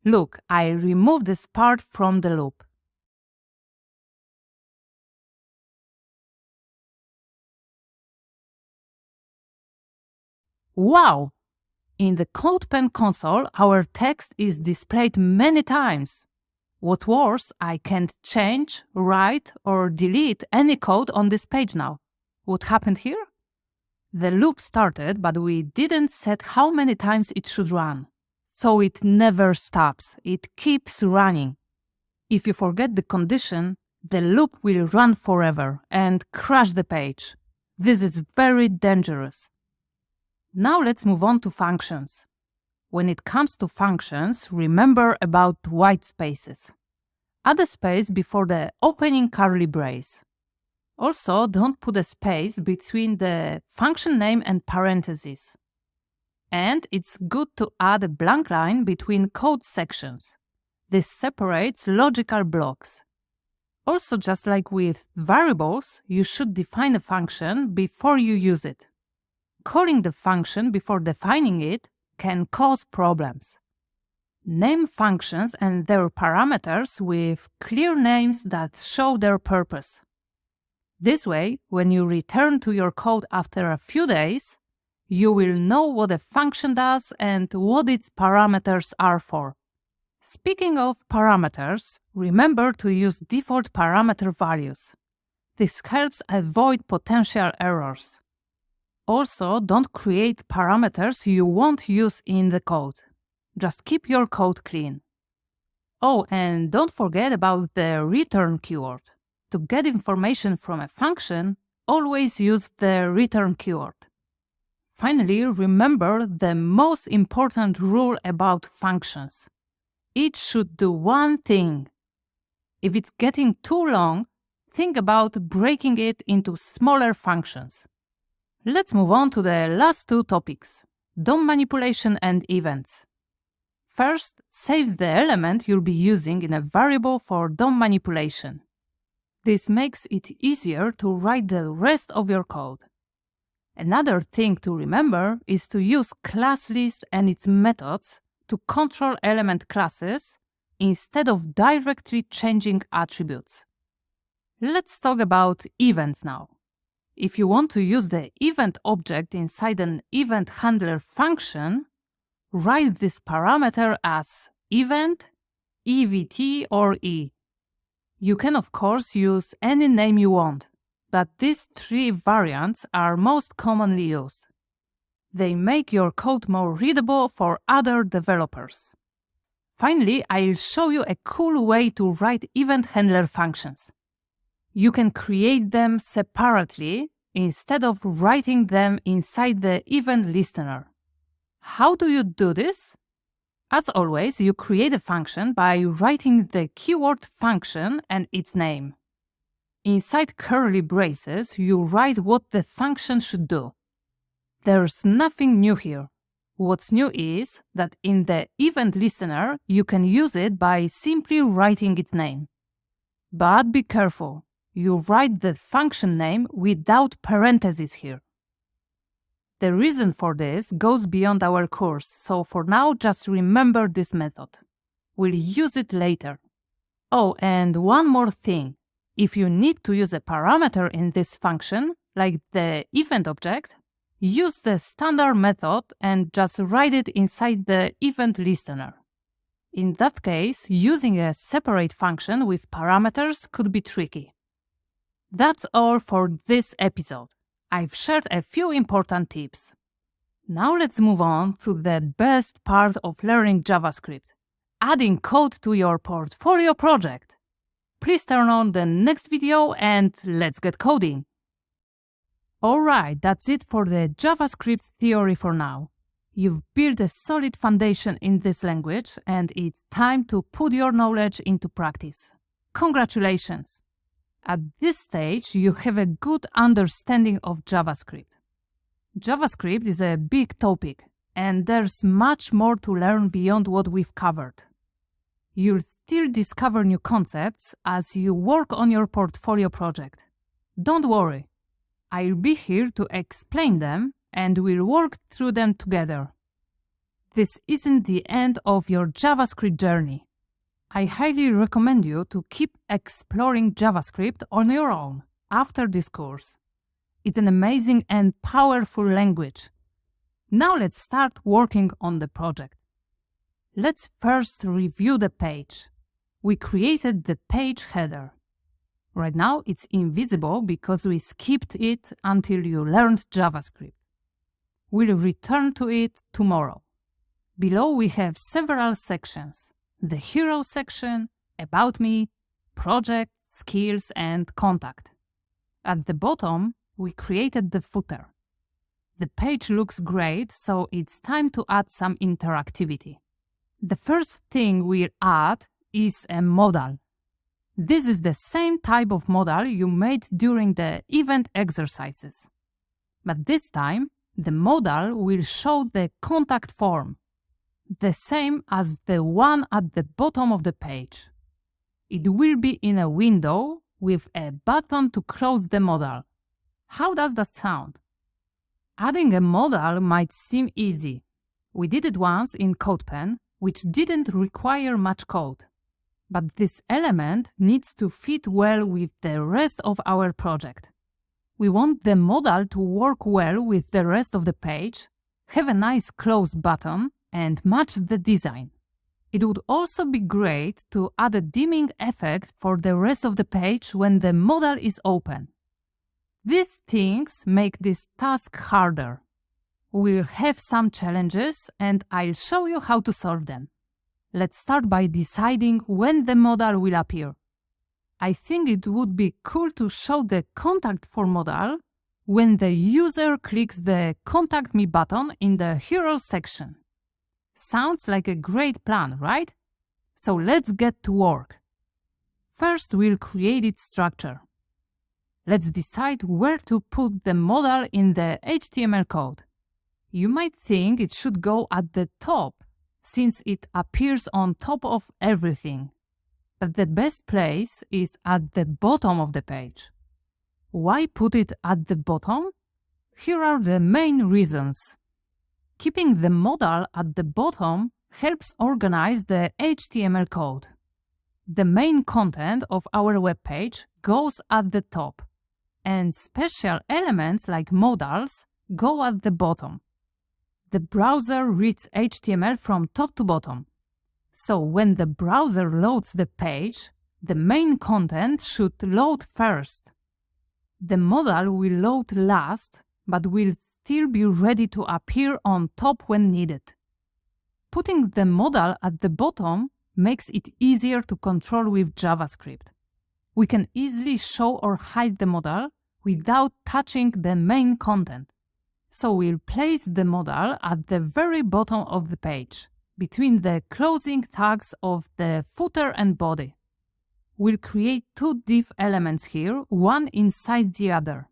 Look, I remove this part from the loop. Wow! In the CodePen console, our text is displayed many times. What's worse, I can't change, write, or delete any code on this page now. What happened here? The loop started, but we didn't set how many times it should run. So it never stops. It keeps running. If you forget the condition, the loop will run forever and crash the page. This is very dangerous. Now let's move on to functions. When it comes to functions, remember about white spaces. Add a space before the opening curly brace. Also, don't put a space between the function name and parentheses. And it's good to add a blank line between code sections. This separates logical blocks. Also, just like with variables, you should define a function before you use it. Calling the function before defining it can cause problems. Name functions and their parameters with clear names that show their purpose. This way, when you return to your code after a few days, you will know what a function does and what its parameters are for. Speaking of parameters, remember to use default parameter values. This helps avoid potential errors. Also, don't create parameters you won't use in the code. Just keep your code clean. Oh, and don't forget about the return keyword. To get information from a function, always use the return keyword. Finally, remember the most important rule about functions. Each should do one thing. If it's getting too long, think about breaking it into smaller functions. Let's move on to the last two topics, DOM manipulation and events. First, save the element you'll be using in a variable for DOM manipulation. This makes it easier to write the rest of your code. Another thing to remember is to use class list and its methods to control element classes instead of directly changing attributes. Let's talk about events now. If you want to use the event object inside an event handler function, write this parameter as event, evt, or e. You can of course use any name you want, but these three variants are most commonly used. They make your code more readable for other developers. Finally, I'll show you a cool way to write event handler functions. You can create them separately instead of writing them inside the event listener. How do you do this? As always, you create a function by writing the keyword function and its name. Inside curly braces, you write what the function should do. There's nothing new here. What's new is that in the event listener, you can use it by simply writing its name. But be careful, you write the function name without parentheses here. The reason for this goes beyond our course, so for now just remember this method. We'll use it later. Oh, and one more thing. If you need to use a parameter in this function, like the event object, use the standard method and just write it inside the event listener. In that case, using a separate function with parameters could be tricky. That's all for this episode. I've shared a few important tips. Now let's move on to the best part of learning JavaScript, adding code to your portfolio project. Please turn on the next video and let's get coding. Alright, that's it for the JavaScript theory for now. You've built a solid foundation in this language and it's time to put your knowledge into practice. Congratulations! At this stage, you have a good understanding of JavaScript. JavaScript is a big topic, and there's much more to learn beyond what we've covered. You'll still discover new concepts as you work on your portfolio project. Don't worry, I'll be here to explain them and we'll work through them together. This isn't the end of your JavaScript journey. I highly recommend you to keep exploring JavaScript on your own after this course. It's an amazing and powerful language. Now let's start working on the project. Let's first review the page. We created the page header. Right now it's invisible because we skipped it until you learned JavaScript. We'll return to it tomorrow. Below we have several sections. The Hero section, About Me, Project, Skills, and Contact. At the bottom, we created the footer. The page looks great, so it's time to add some interactivity. The first thing we'll add is a modal. This is the same type of modal you made during the event exercises. But this time, the modal will show the contact form, the same as the one at the bottom of the page. It will be in a window with a button to close the modal. How does that sound? Adding a modal might seem easy. We did it once in CodePen, which didn't require much code. But this element needs to fit well with the rest of our project. We want the modal to work well with the rest of the page, have a nice close button, and match the design. It would also be great to add a dimming effect for the rest of the page when the modal is open. These things make this task harder. We'll have some challenges and I'll show you how to solve them. Let's start by deciding when the modal will appear. I think it would be cool to show the contact for modal when the user clicks the Contact Me button in the Hero section. Sounds like a great plan, right? So let's get to work. First, we'll create its structure. Let's decide where to put the modal in the HTML code. You might think it should go at the top, since it appears on top of everything. but the best place is at the bottom of the page. Why put it at the bottom? Here are the main reasons. Keeping the modal at the bottom helps organize the HTML code. The main content of our web page goes at the top, and special elements like modals go at the bottom. The browser reads HTML from top to bottom. So when the browser loads the page, the main content should load first. The modal will load last, but will still be ready to appear on top when needed. Putting the modal at the bottom makes it easier to control with JavaScript. We can easily show or hide the modal without touching the main content. So we'll place the modal at the very bottom of the page, between the closing tags of the footer and body. We'll create two div elements here, one inside the other.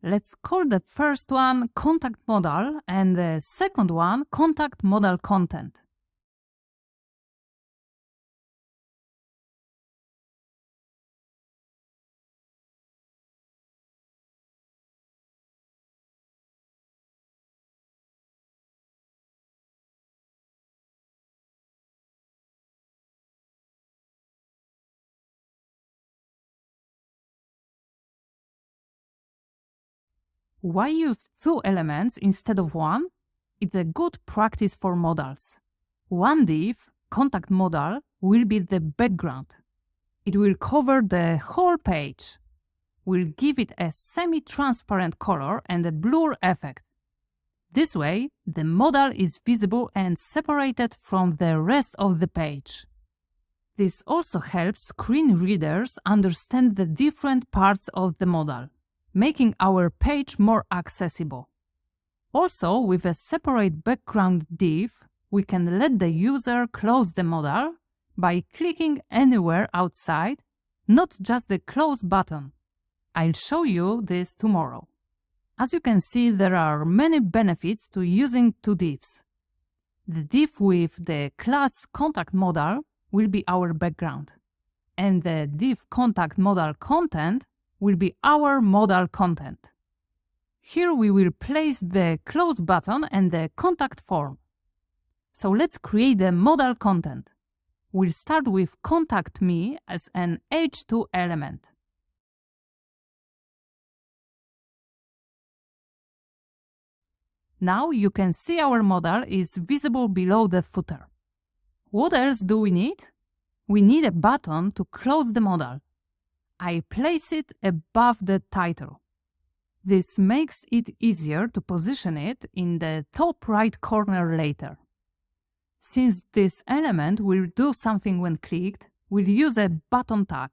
Let's call the first one contact modal and the second one contact modal content. Why use two elements instead of one? It's a good practice for modals. One div, contact modal, will be the background. It will cover the whole page. We'll give it a semi-transparent color and a blur effect. This way, the modal is visible and separated from the rest of the page. This also helps screen readers understand the different parts of the modal, making our page more accessible. Also, with a separate background div, we can let the user close the modal by clicking anywhere outside, not just the close button. I'll show you this tomorrow. As you can see, there are many benefits to using two divs. The div with the class contact modal will be our background, and the div contact modal content will be our modal content. Here we will place the close button and the contact form. So let's create the modal content. We'll start with contact me as an h2 element. Now you can see our modal is visible below the footer. What else do we need? We need a button to close the modal. I place it above the title. This makes it easier to position it in the top right corner later. Since this element will do something when clicked, we'll use a button tag.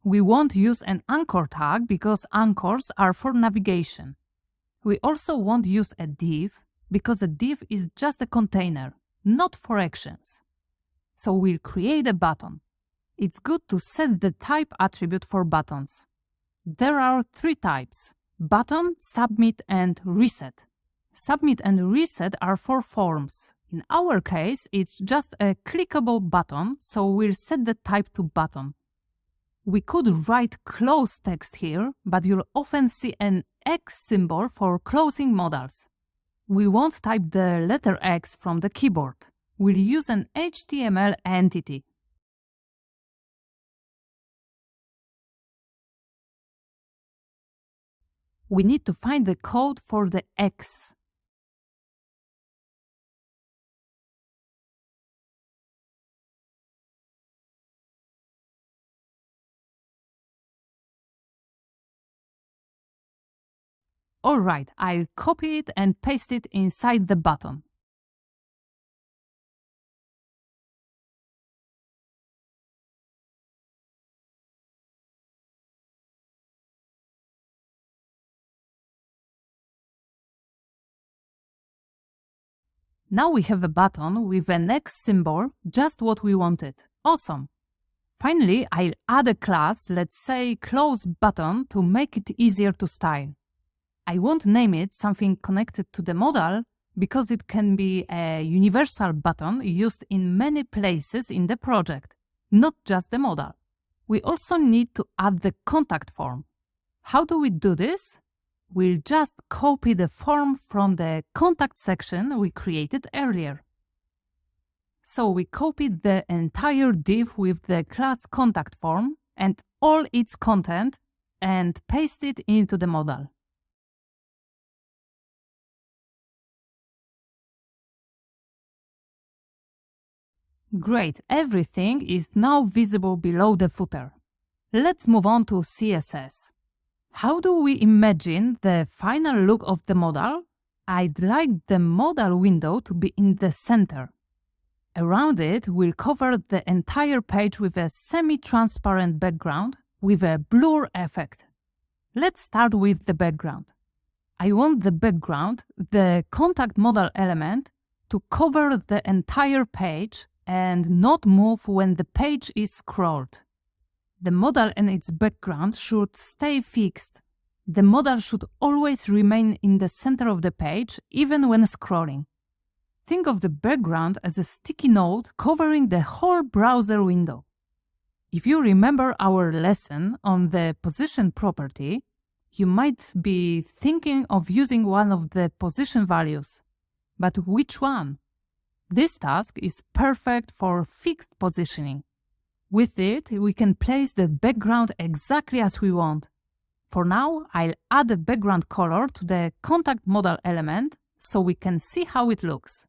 We won't use an anchor tag because anchors are for navigation. We also won't use a div because a div is just a container, not for actions. So we'll create a button. It's good to set the type attribute for buttons. There are three types: button, submit, and reset. Submit and reset are for forms. In our case, it's just a clickable button, so we'll set the type to button. We could write close text here, but you'll often see an X symbol for closing modals. We won't type the letter X from the keyboard. We'll use an HTML entity. We need to find the code for the X. Alright, I'll copy it and paste it inside the button. Now we have a button with an X symbol, just what we wanted. Awesome! Finally, I'll add a class, let's say close button, to make it easier to style. I won't name it something connected to the modal because it can be a universal button used in many places in the project. not just the modal. We also need to add the contact form. How do we do this? We'll just copy the form from the contact section we created earlier. So we copied the entire div with the class contact form and all its content and pasted it into the modal. Great, everything is now visible below the footer. Let's move on to CSS. How do we imagine the final look of the modal? I'd like the modal window to be in the center. Around it, we'll cover the entire page with a semi-transparent background with a blur effect. Let's start with the background. I want the background, the contact modal element, to cover the entire page and not move when the page is scrolled. The modal and its background should stay fixed. The modal should always remain in the center of the page, even when scrolling. Think of the background as a sticky note covering the whole browser window. If you remember our lesson on the position property, you might be thinking of using one of the position values. But which one? This task is perfect for fixed positioning. With it, we can place the background exactly as we want. For now, I'll add a background color to the contact modal element so we can see how it looks.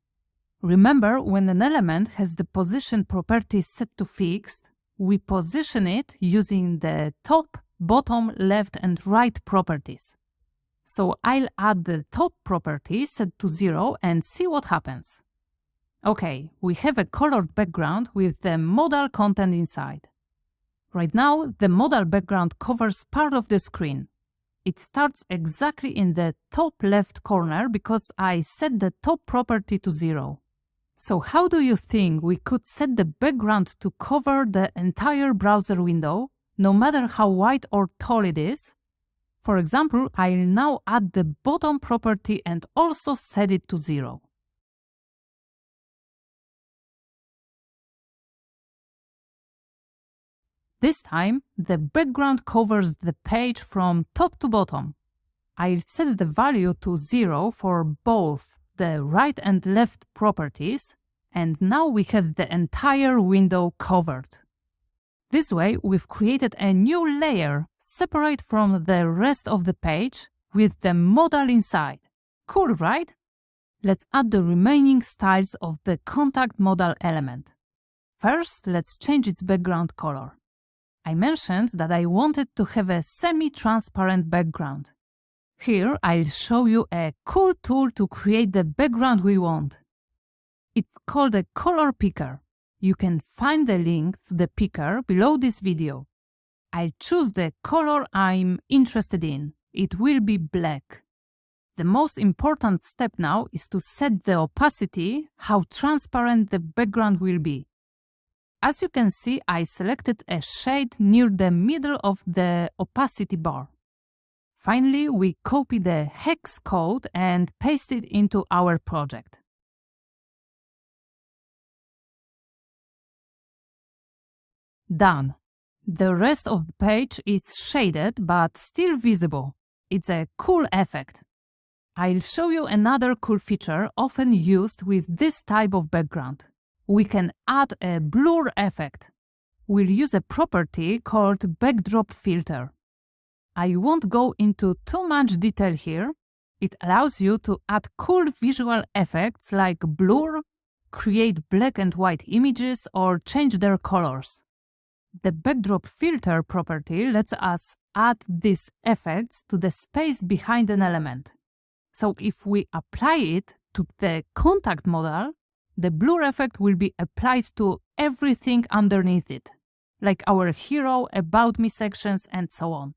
Remember, when an element has the position property set to fixed, we position it using the top, bottom, left and right properties. So I'll add the top property set to 0 and see what happens. Okay, we have a colored background with the modal content inside. Right now, the modal background covers part of the screen. It starts exactly in the top left corner because I set the top property to 0. So how do you think we could set the background to cover the entire browser window, no matter how wide or tall it is? For example, I'll now add the bottom property and also set it to 0. This time, the background covers the page from top to bottom. I'll set the value to 0 for both the right and left properties, and now we have the entire window covered. This way, we've created a new layer separate from the rest of the page with the modal inside. Cool, right? Let's add the remaining styles of the contact modal element. First, let's change its background color. I mentioned that I wanted to have a semi-transparent background. Here, I'll show you a cool tool to create the background we want. It's called a color picker. You can find the link to the picker below this video. I'll choose the color I'm interested in. It will be black. The most important step now is to set the opacity, how transparent the background will be. As you can see, I selected a shade near the middle of the opacity bar. Finally, we copy the hex code and paste it into our project. Done. The rest of the page is shaded but still visible. It's a cool effect. I'll show you another cool feature often used with this type of background. We can add a blur effect. We'll use a property called backdrop filter. I won't go into too much detail here. It allows you to add cool visual effects like blur, create black and white images, or change their colors. The backdrop filter property lets us add these effects to the space behind an element. So if we apply it to the contact modal, the blur effect will be applied to everything underneath it, like our hero, about me sections, and so on.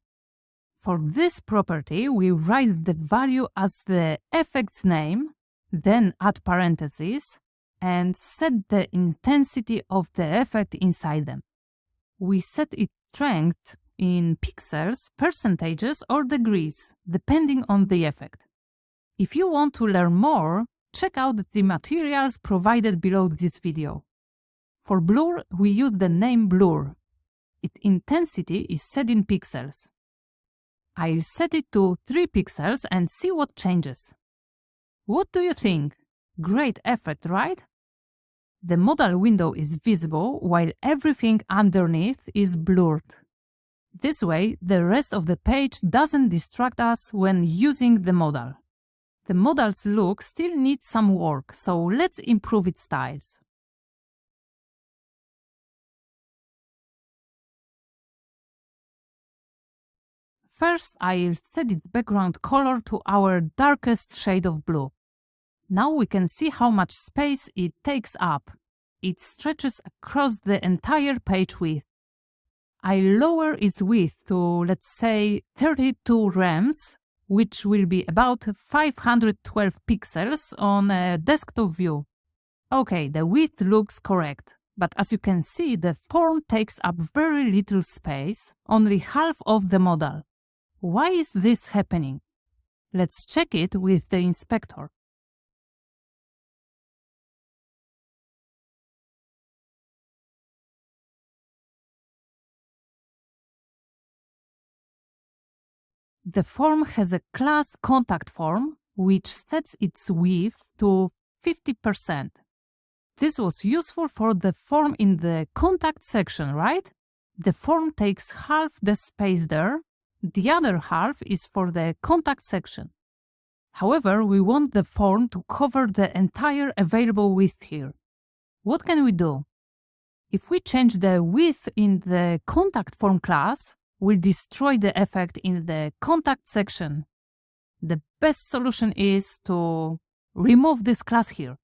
For this property, we write the value as the effect's name, then add parentheses, and set the intensity of the effect inside them. We set its strength in pixels, percentages, or degrees, depending on the effect. If you want to learn more, check out the materials provided below this video. For blur, we use the name blur. Its intensity is set in pixels. I'll set it to 3 pixels and see what changes. What do you think? Great effect, right? The modal window is visible while everything underneath is blurred. This way, the rest of the page doesn't distract us when using the modal. The modal's look still needs some work, so let's improve its styles. First, I'll set its background color to our darkest shade of blue. Now we can see how much space it takes up. It stretches across the entire page width. I'll lower its width to, let's say, 32 rems, which will be about 512 pixels on a desktop view. Okay, the width looks correct, but as you can see, the form takes up very little space, only half of the modal. Why is this happening? Let's check it with the inspector. The form has a class contact form, which sets its width to 50%. This was useful for the form in the contact section, right? The form takes half the space there. The other half is for the contact section. However, we want the form to cover the entire available width here. What can we do? If we change the width in the contact form class, we'll destroy the effect in the contact section. The best solution is to remove this class here.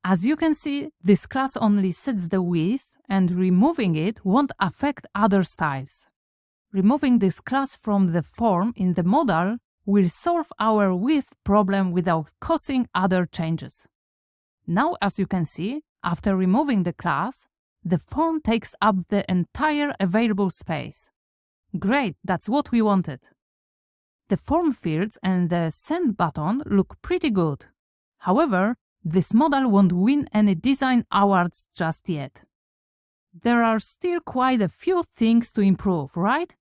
As you can see, this class only sets the width, and removing it won't affect other styles. Removing this class from the form in the modal will solve our width problem without causing other changes. Now, as you can see, after removing the class, the form takes up the entire available space. Great, that's what we wanted. The form fields and the send button look pretty good. However, this modal won't win any design awards just yet. There are still quite a few things to improve, right?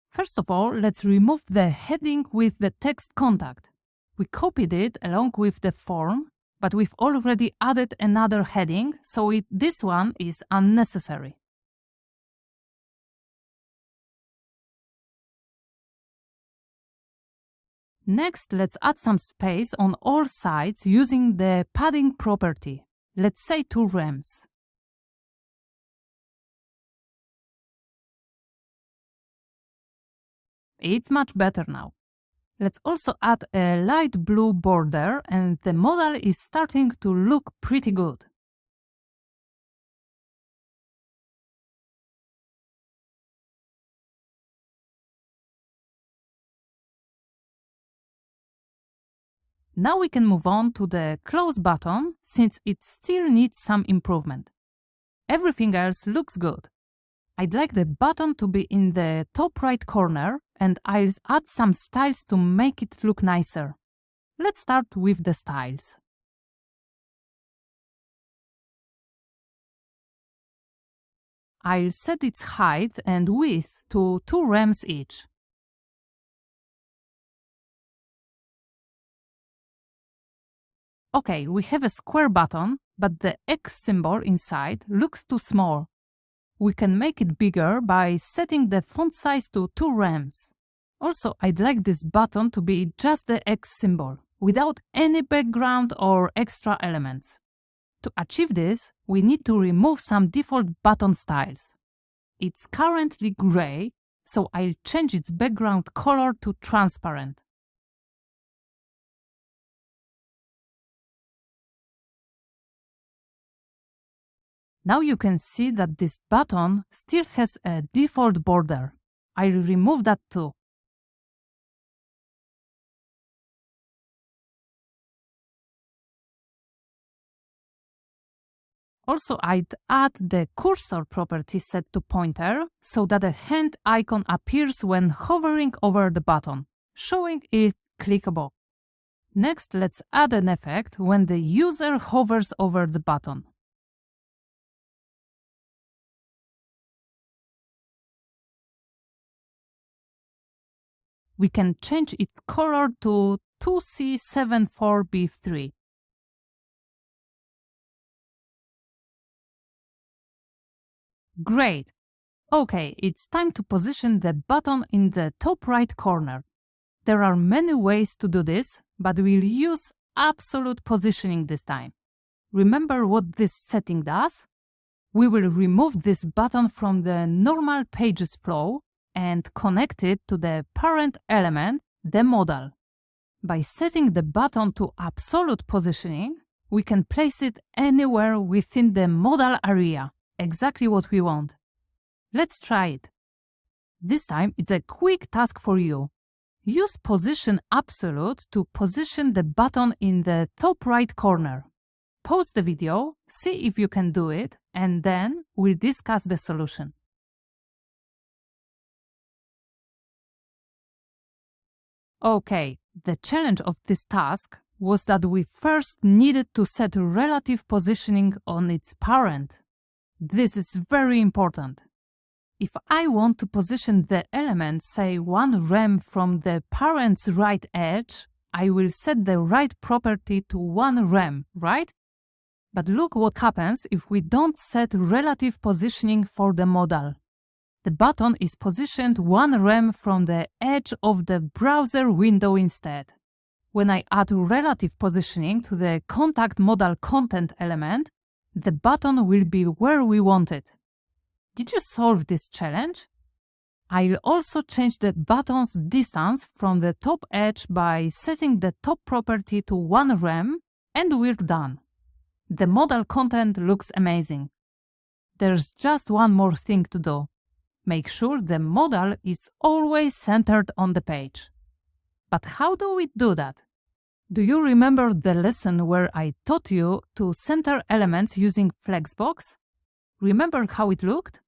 First of all, let's remove the heading with the text contact. We copied it along with the form, but we've already added another heading, so this one is unnecessary. Next, let's add some space on all sides using the padding property. Let's say 2 rems. It's much better now. Let's also add a light blue border, and the modal is starting to look pretty good. Now we can move on to the close button, since it still needs some improvement. Everything else looks good. I'd like the button to be in the top right corner, and I'll add some styles to make it look nicer. Let's start with the styles. I'll set its height and width to 2 rems each. Okay, we have a square button, but the X symbol inside looks too small. We can make it bigger by setting the font size to 2 rems. Also, I'd like this button to be just the X symbol, without any background or extra elements. To achieve this, we need to remove some default button styles. It's currently gray, so I'll change its background color to transparent. Now you can see that this button still has a default border. I'll remove that too. Also, I'd add the cursor property set to pointer so that a hand icon appears when hovering over the button, showing it clickable. Next, let's add an effect when the user hovers over the button. We can change its color to 2C74B3. Great! Okay, it's time to position the button in the top right corner. There are many ways to do this, but we'll use absolute positioning this time. Remember what this setting does? We will remove this button from the normal pages flow and connect it to the parent element, the modal. By setting the button to absolute positioning, we can place it anywhere within the modal area, exactly what we want. Let's try it. This time it's a quick task for you. Use position absolute to position the button in the top right corner. Pause the video, see if you can do it, and then we'll discuss the solution. Okay, the challenge of this task was that we first needed to set relative positioning on its parent. This is very important. If I want to position the element, say 1 rem from the parent's right edge, I will set the right property to 1 rem, right? But look what happens if we don't set relative positioning for the modal. The button is positioned 1 rem from the edge of the browser window instead. When I add relative positioning to the contact modal content element, the button will be where we want it. Did you solve this challenge? I'll also change the button's distance from the top edge by setting the top property to 1 rem, and we're done. The modal content looks amazing. There's just one more thing to do. Make sure the modal is always centered on the page. But how do we do that? Do you remember the lesson where I taught you to center elements using Flexbox? Remember how it looked?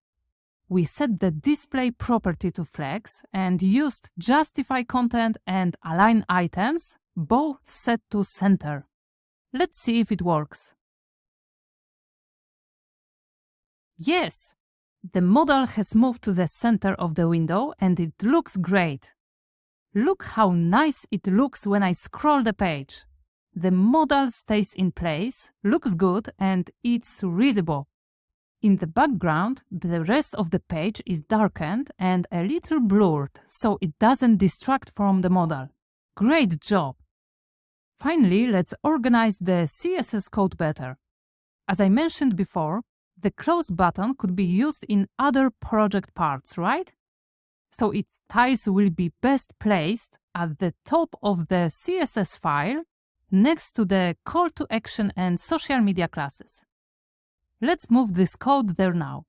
We set the display property to flex and used justify content and align items, both set to center. Let's see if it works. Yes! The modal has moved to the center of the window and it looks great. Look how nice it looks when I scroll the page. The modal stays in place, looks good, and it's readable. In the background, the rest of the page is darkened and a little blurred, so it doesn't distract from the modal. Great job! Finally, let's organize the CSS code better. As I mentioned before, the close button could be used in other project parts, right? So its tiles will be best placed at the top of the CSS file, next to the call to action and social media classes. Let's move this code there now.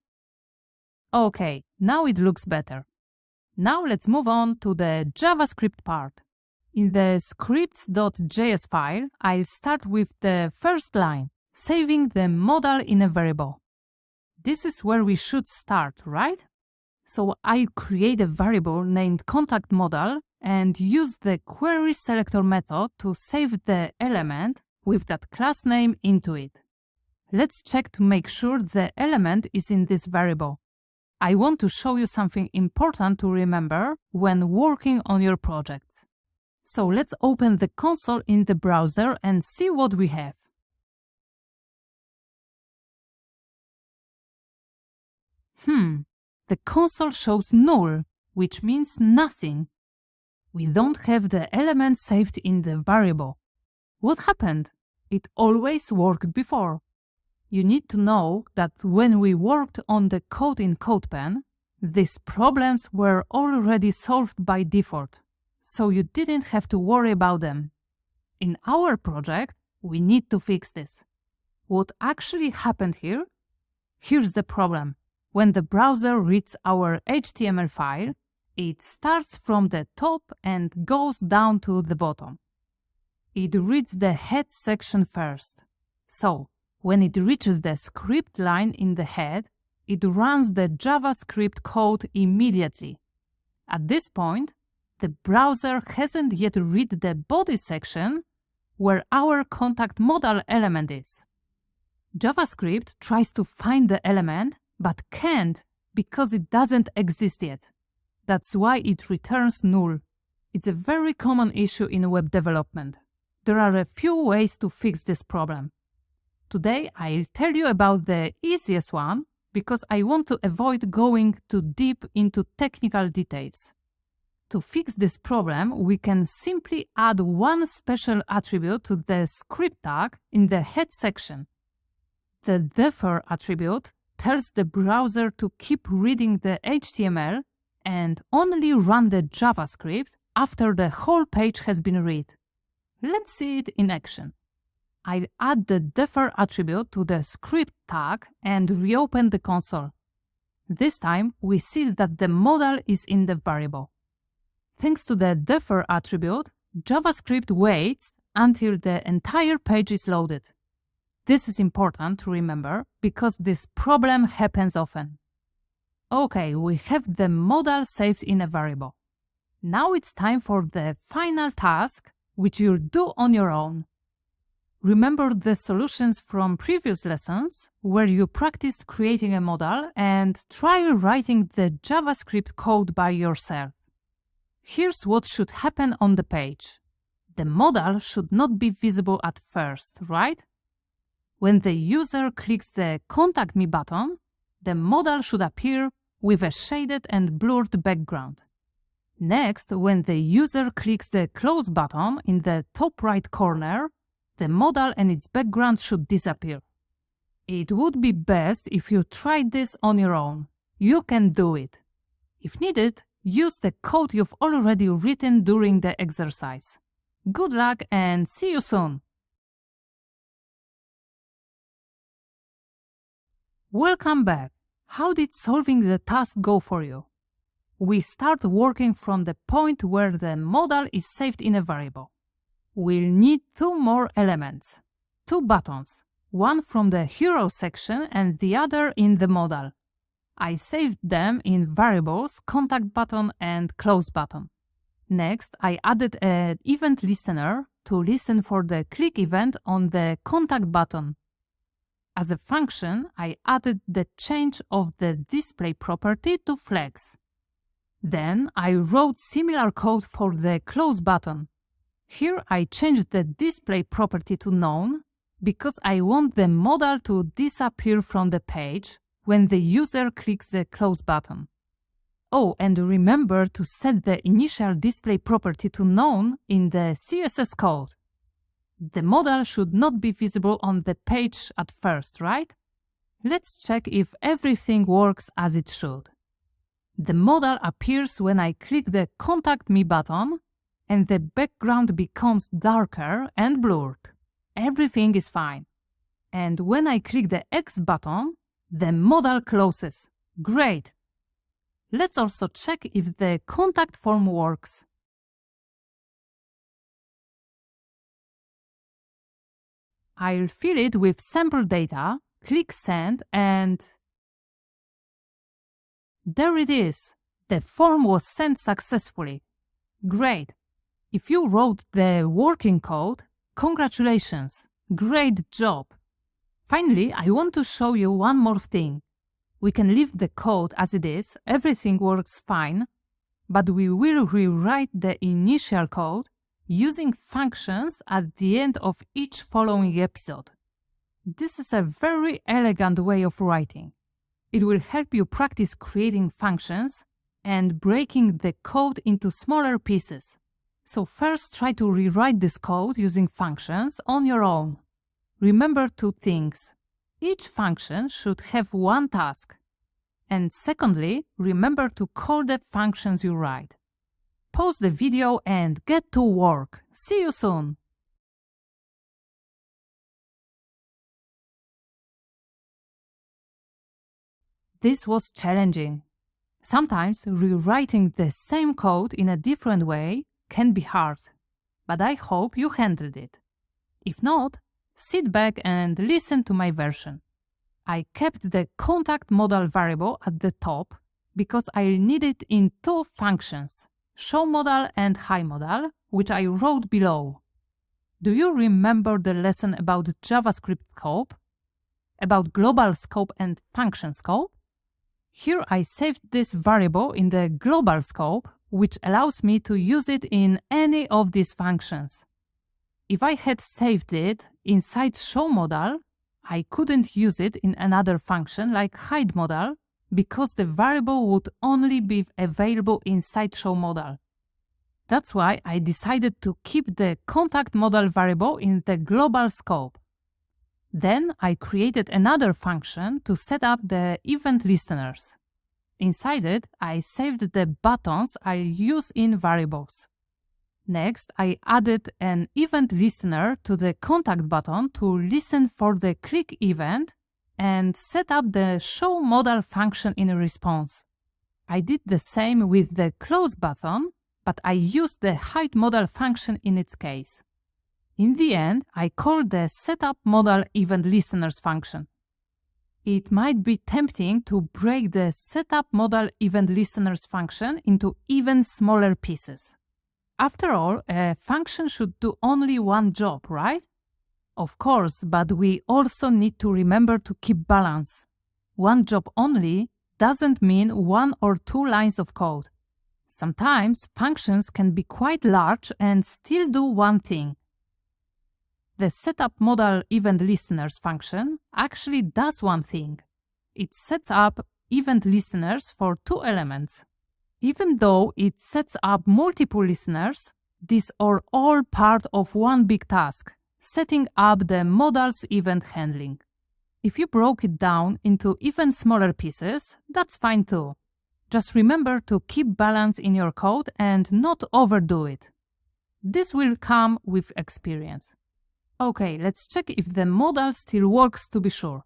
Okay, now it looks better. Now let's move on to the JavaScript part. In the scripts.js file, I'll start with the first line, saving the modal in a variable. This is where we should start, right? So I create a variable named contact modal and use the query selector method to save the element with that class name into it. Let's check to make sure the element is in this variable. I want to show you something important to remember when working on your project. So let's open the console in the browser and see what we have. The console shows null, which means nothing. We don't have the element saved in the variable. What happened? It always worked before. You need to know that when we worked on the code in CodePen, these problems were already solved by default, so you didn't have to worry about them. In our project, we need to fix this. What actually happened here? Here's the problem. When the browser reads our HTML file, it starts from the top and goes down to the bottom. It reads the head section first. So, when it reaches the script line in the head, it runs the JavaScript code immediately. At this point, the browser hasn't yet read the body section where our contact modal element is. JavaScript tries to find the element but can't because it doesn't exist yet. That's why it returns null. It's a very common issue in web development. There are a few ways to fix this problem. Today I'll tell you about the easiest one because I want to avoid going too deep into technical details. To fix this problem, we can simply add one special attribute to the script tag in the head section. The defer attribute tells the browser to keep reading the HTML and only run the JavaScript after the whole page has been read. Let's see it in action. I'll add the defer attribute to the script tag and reopen the console. This time, we see that the modal is in the variable. Thanks to the defer attribute, JavaScript waits until the entire page is loaded. This is important to remember because this problem happens often. Okay, we have the modal saved in a variable. Now it's time for the final task, which you'll do on your own. Remember the solutions from previous lessons where you practiced creating a modal and try writing the JavaScript code by yourself. Here's what should happen on the page. The modal should not be visible at first, right? When the user clicks the Contact Me button, the modal should appear with a shaded and blurred background. Next, when the user clicks the Close button in the top right corner, the modal and its background should disappear. It would be best if you tried this on your own. You can do it. If needed, use the code you've already written during the exercise. Good luck and see you soon! Welcome back! How did solving the task go for you? We start working from the point where the modal is saved in a variable. We'll need two more elements, two buttons, one from the hero section and the other in the modal. I saved them in variables Contact button and Close button. Next, I added an event listener to listen for the click event on the Contact button. As a function, I added the change of the display property to flex. Then I wrote similar code for the Close button. Here I changed the display property to none because I want the modal to disappear from the page when the user clicks the Close button. Oh, and remember to set the initial display property to none in the CSS code. The modal should not be visible on the page at first, right? Let's check if everything works as it should. The modal appears when I click the Contact Me button and the background becomes darker and blurred. Everything is fine. And when I click the X button, the modal closes. Great! Let's also check if the contact form works. I'll fill it with sample data, click Send, and there it is! The form was sent successfully. Great! If you wrote the working code, congratulations! Great job! Finally, I want to show you one more thing. We can leave the code as it is, everything works fine, but we will rewrite the initial code using functions at the end of each following episode. This is a very elegant way of writing. It will help you practice creating functions and breaking the code into smaller pieces. So first try to rewrite this code using functions on your own. Remember two things. Each function should have one task. And secondly, remember to call the functions you write. Pause the video and get to work. See you soon! This was challenging. Sometimes rewriting the same code in a different way can be hard, but I hope you handled it. If not, sit back and listen to my version. I kept the contact modal variable at the top because I need it in two functions, showModal and highModal, which I wrote below. Do you remember the lesson about JavaScript scope? About global scope and function scope? Here I saved this variable in the global scope which allows me to use it in any of these functions. If I had saved it inside showModal, I couldn't use it in another function like hideModal because the variable would only be available inside showModal. That's why I decided to keep the contact modal variable in the global scope. Then I created another function to set up the event listeners. Inside it, I saved the buttons I use in variables. Next, I added an event listener to the contact button to listen for the click event and set up the showModal function in response. I did the same with the close button, but I used the hideModal function in its case. In the end, I called the setupModal event listeners function. It might be tempting to break the setupModal event listeners function into even smaller pieces. After all, a function should do only one job, right? Of course, but we also need to remember to keep balance. One job only doesn't mean 1 or 2 lines of code. Sometimes functions can be quite large and still do one thing. The setupModal event listeners function actually does one thing. It sets up event listeners for 2 elements. Even though it sets up multiple listeners, these are all part of one big task, setting up the Modals event handling. If you broke it down into even smaller pieces, that's fine too. Just remember to keep balance in your code and not overdo it. This will come with experience. Okay, let's check if the modal still works to be sure.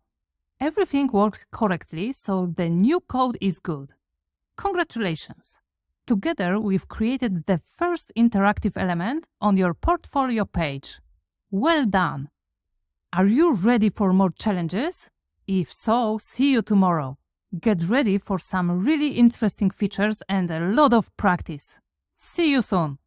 Everything worked correctly, so the new code is good. Congratulations! Together, we've created the first interactive element on your portfolio page. Well done! Are you ready for more challenges? If so, see you tomorrow. Get ready for some really interesting features and a lot of practice. See you soon!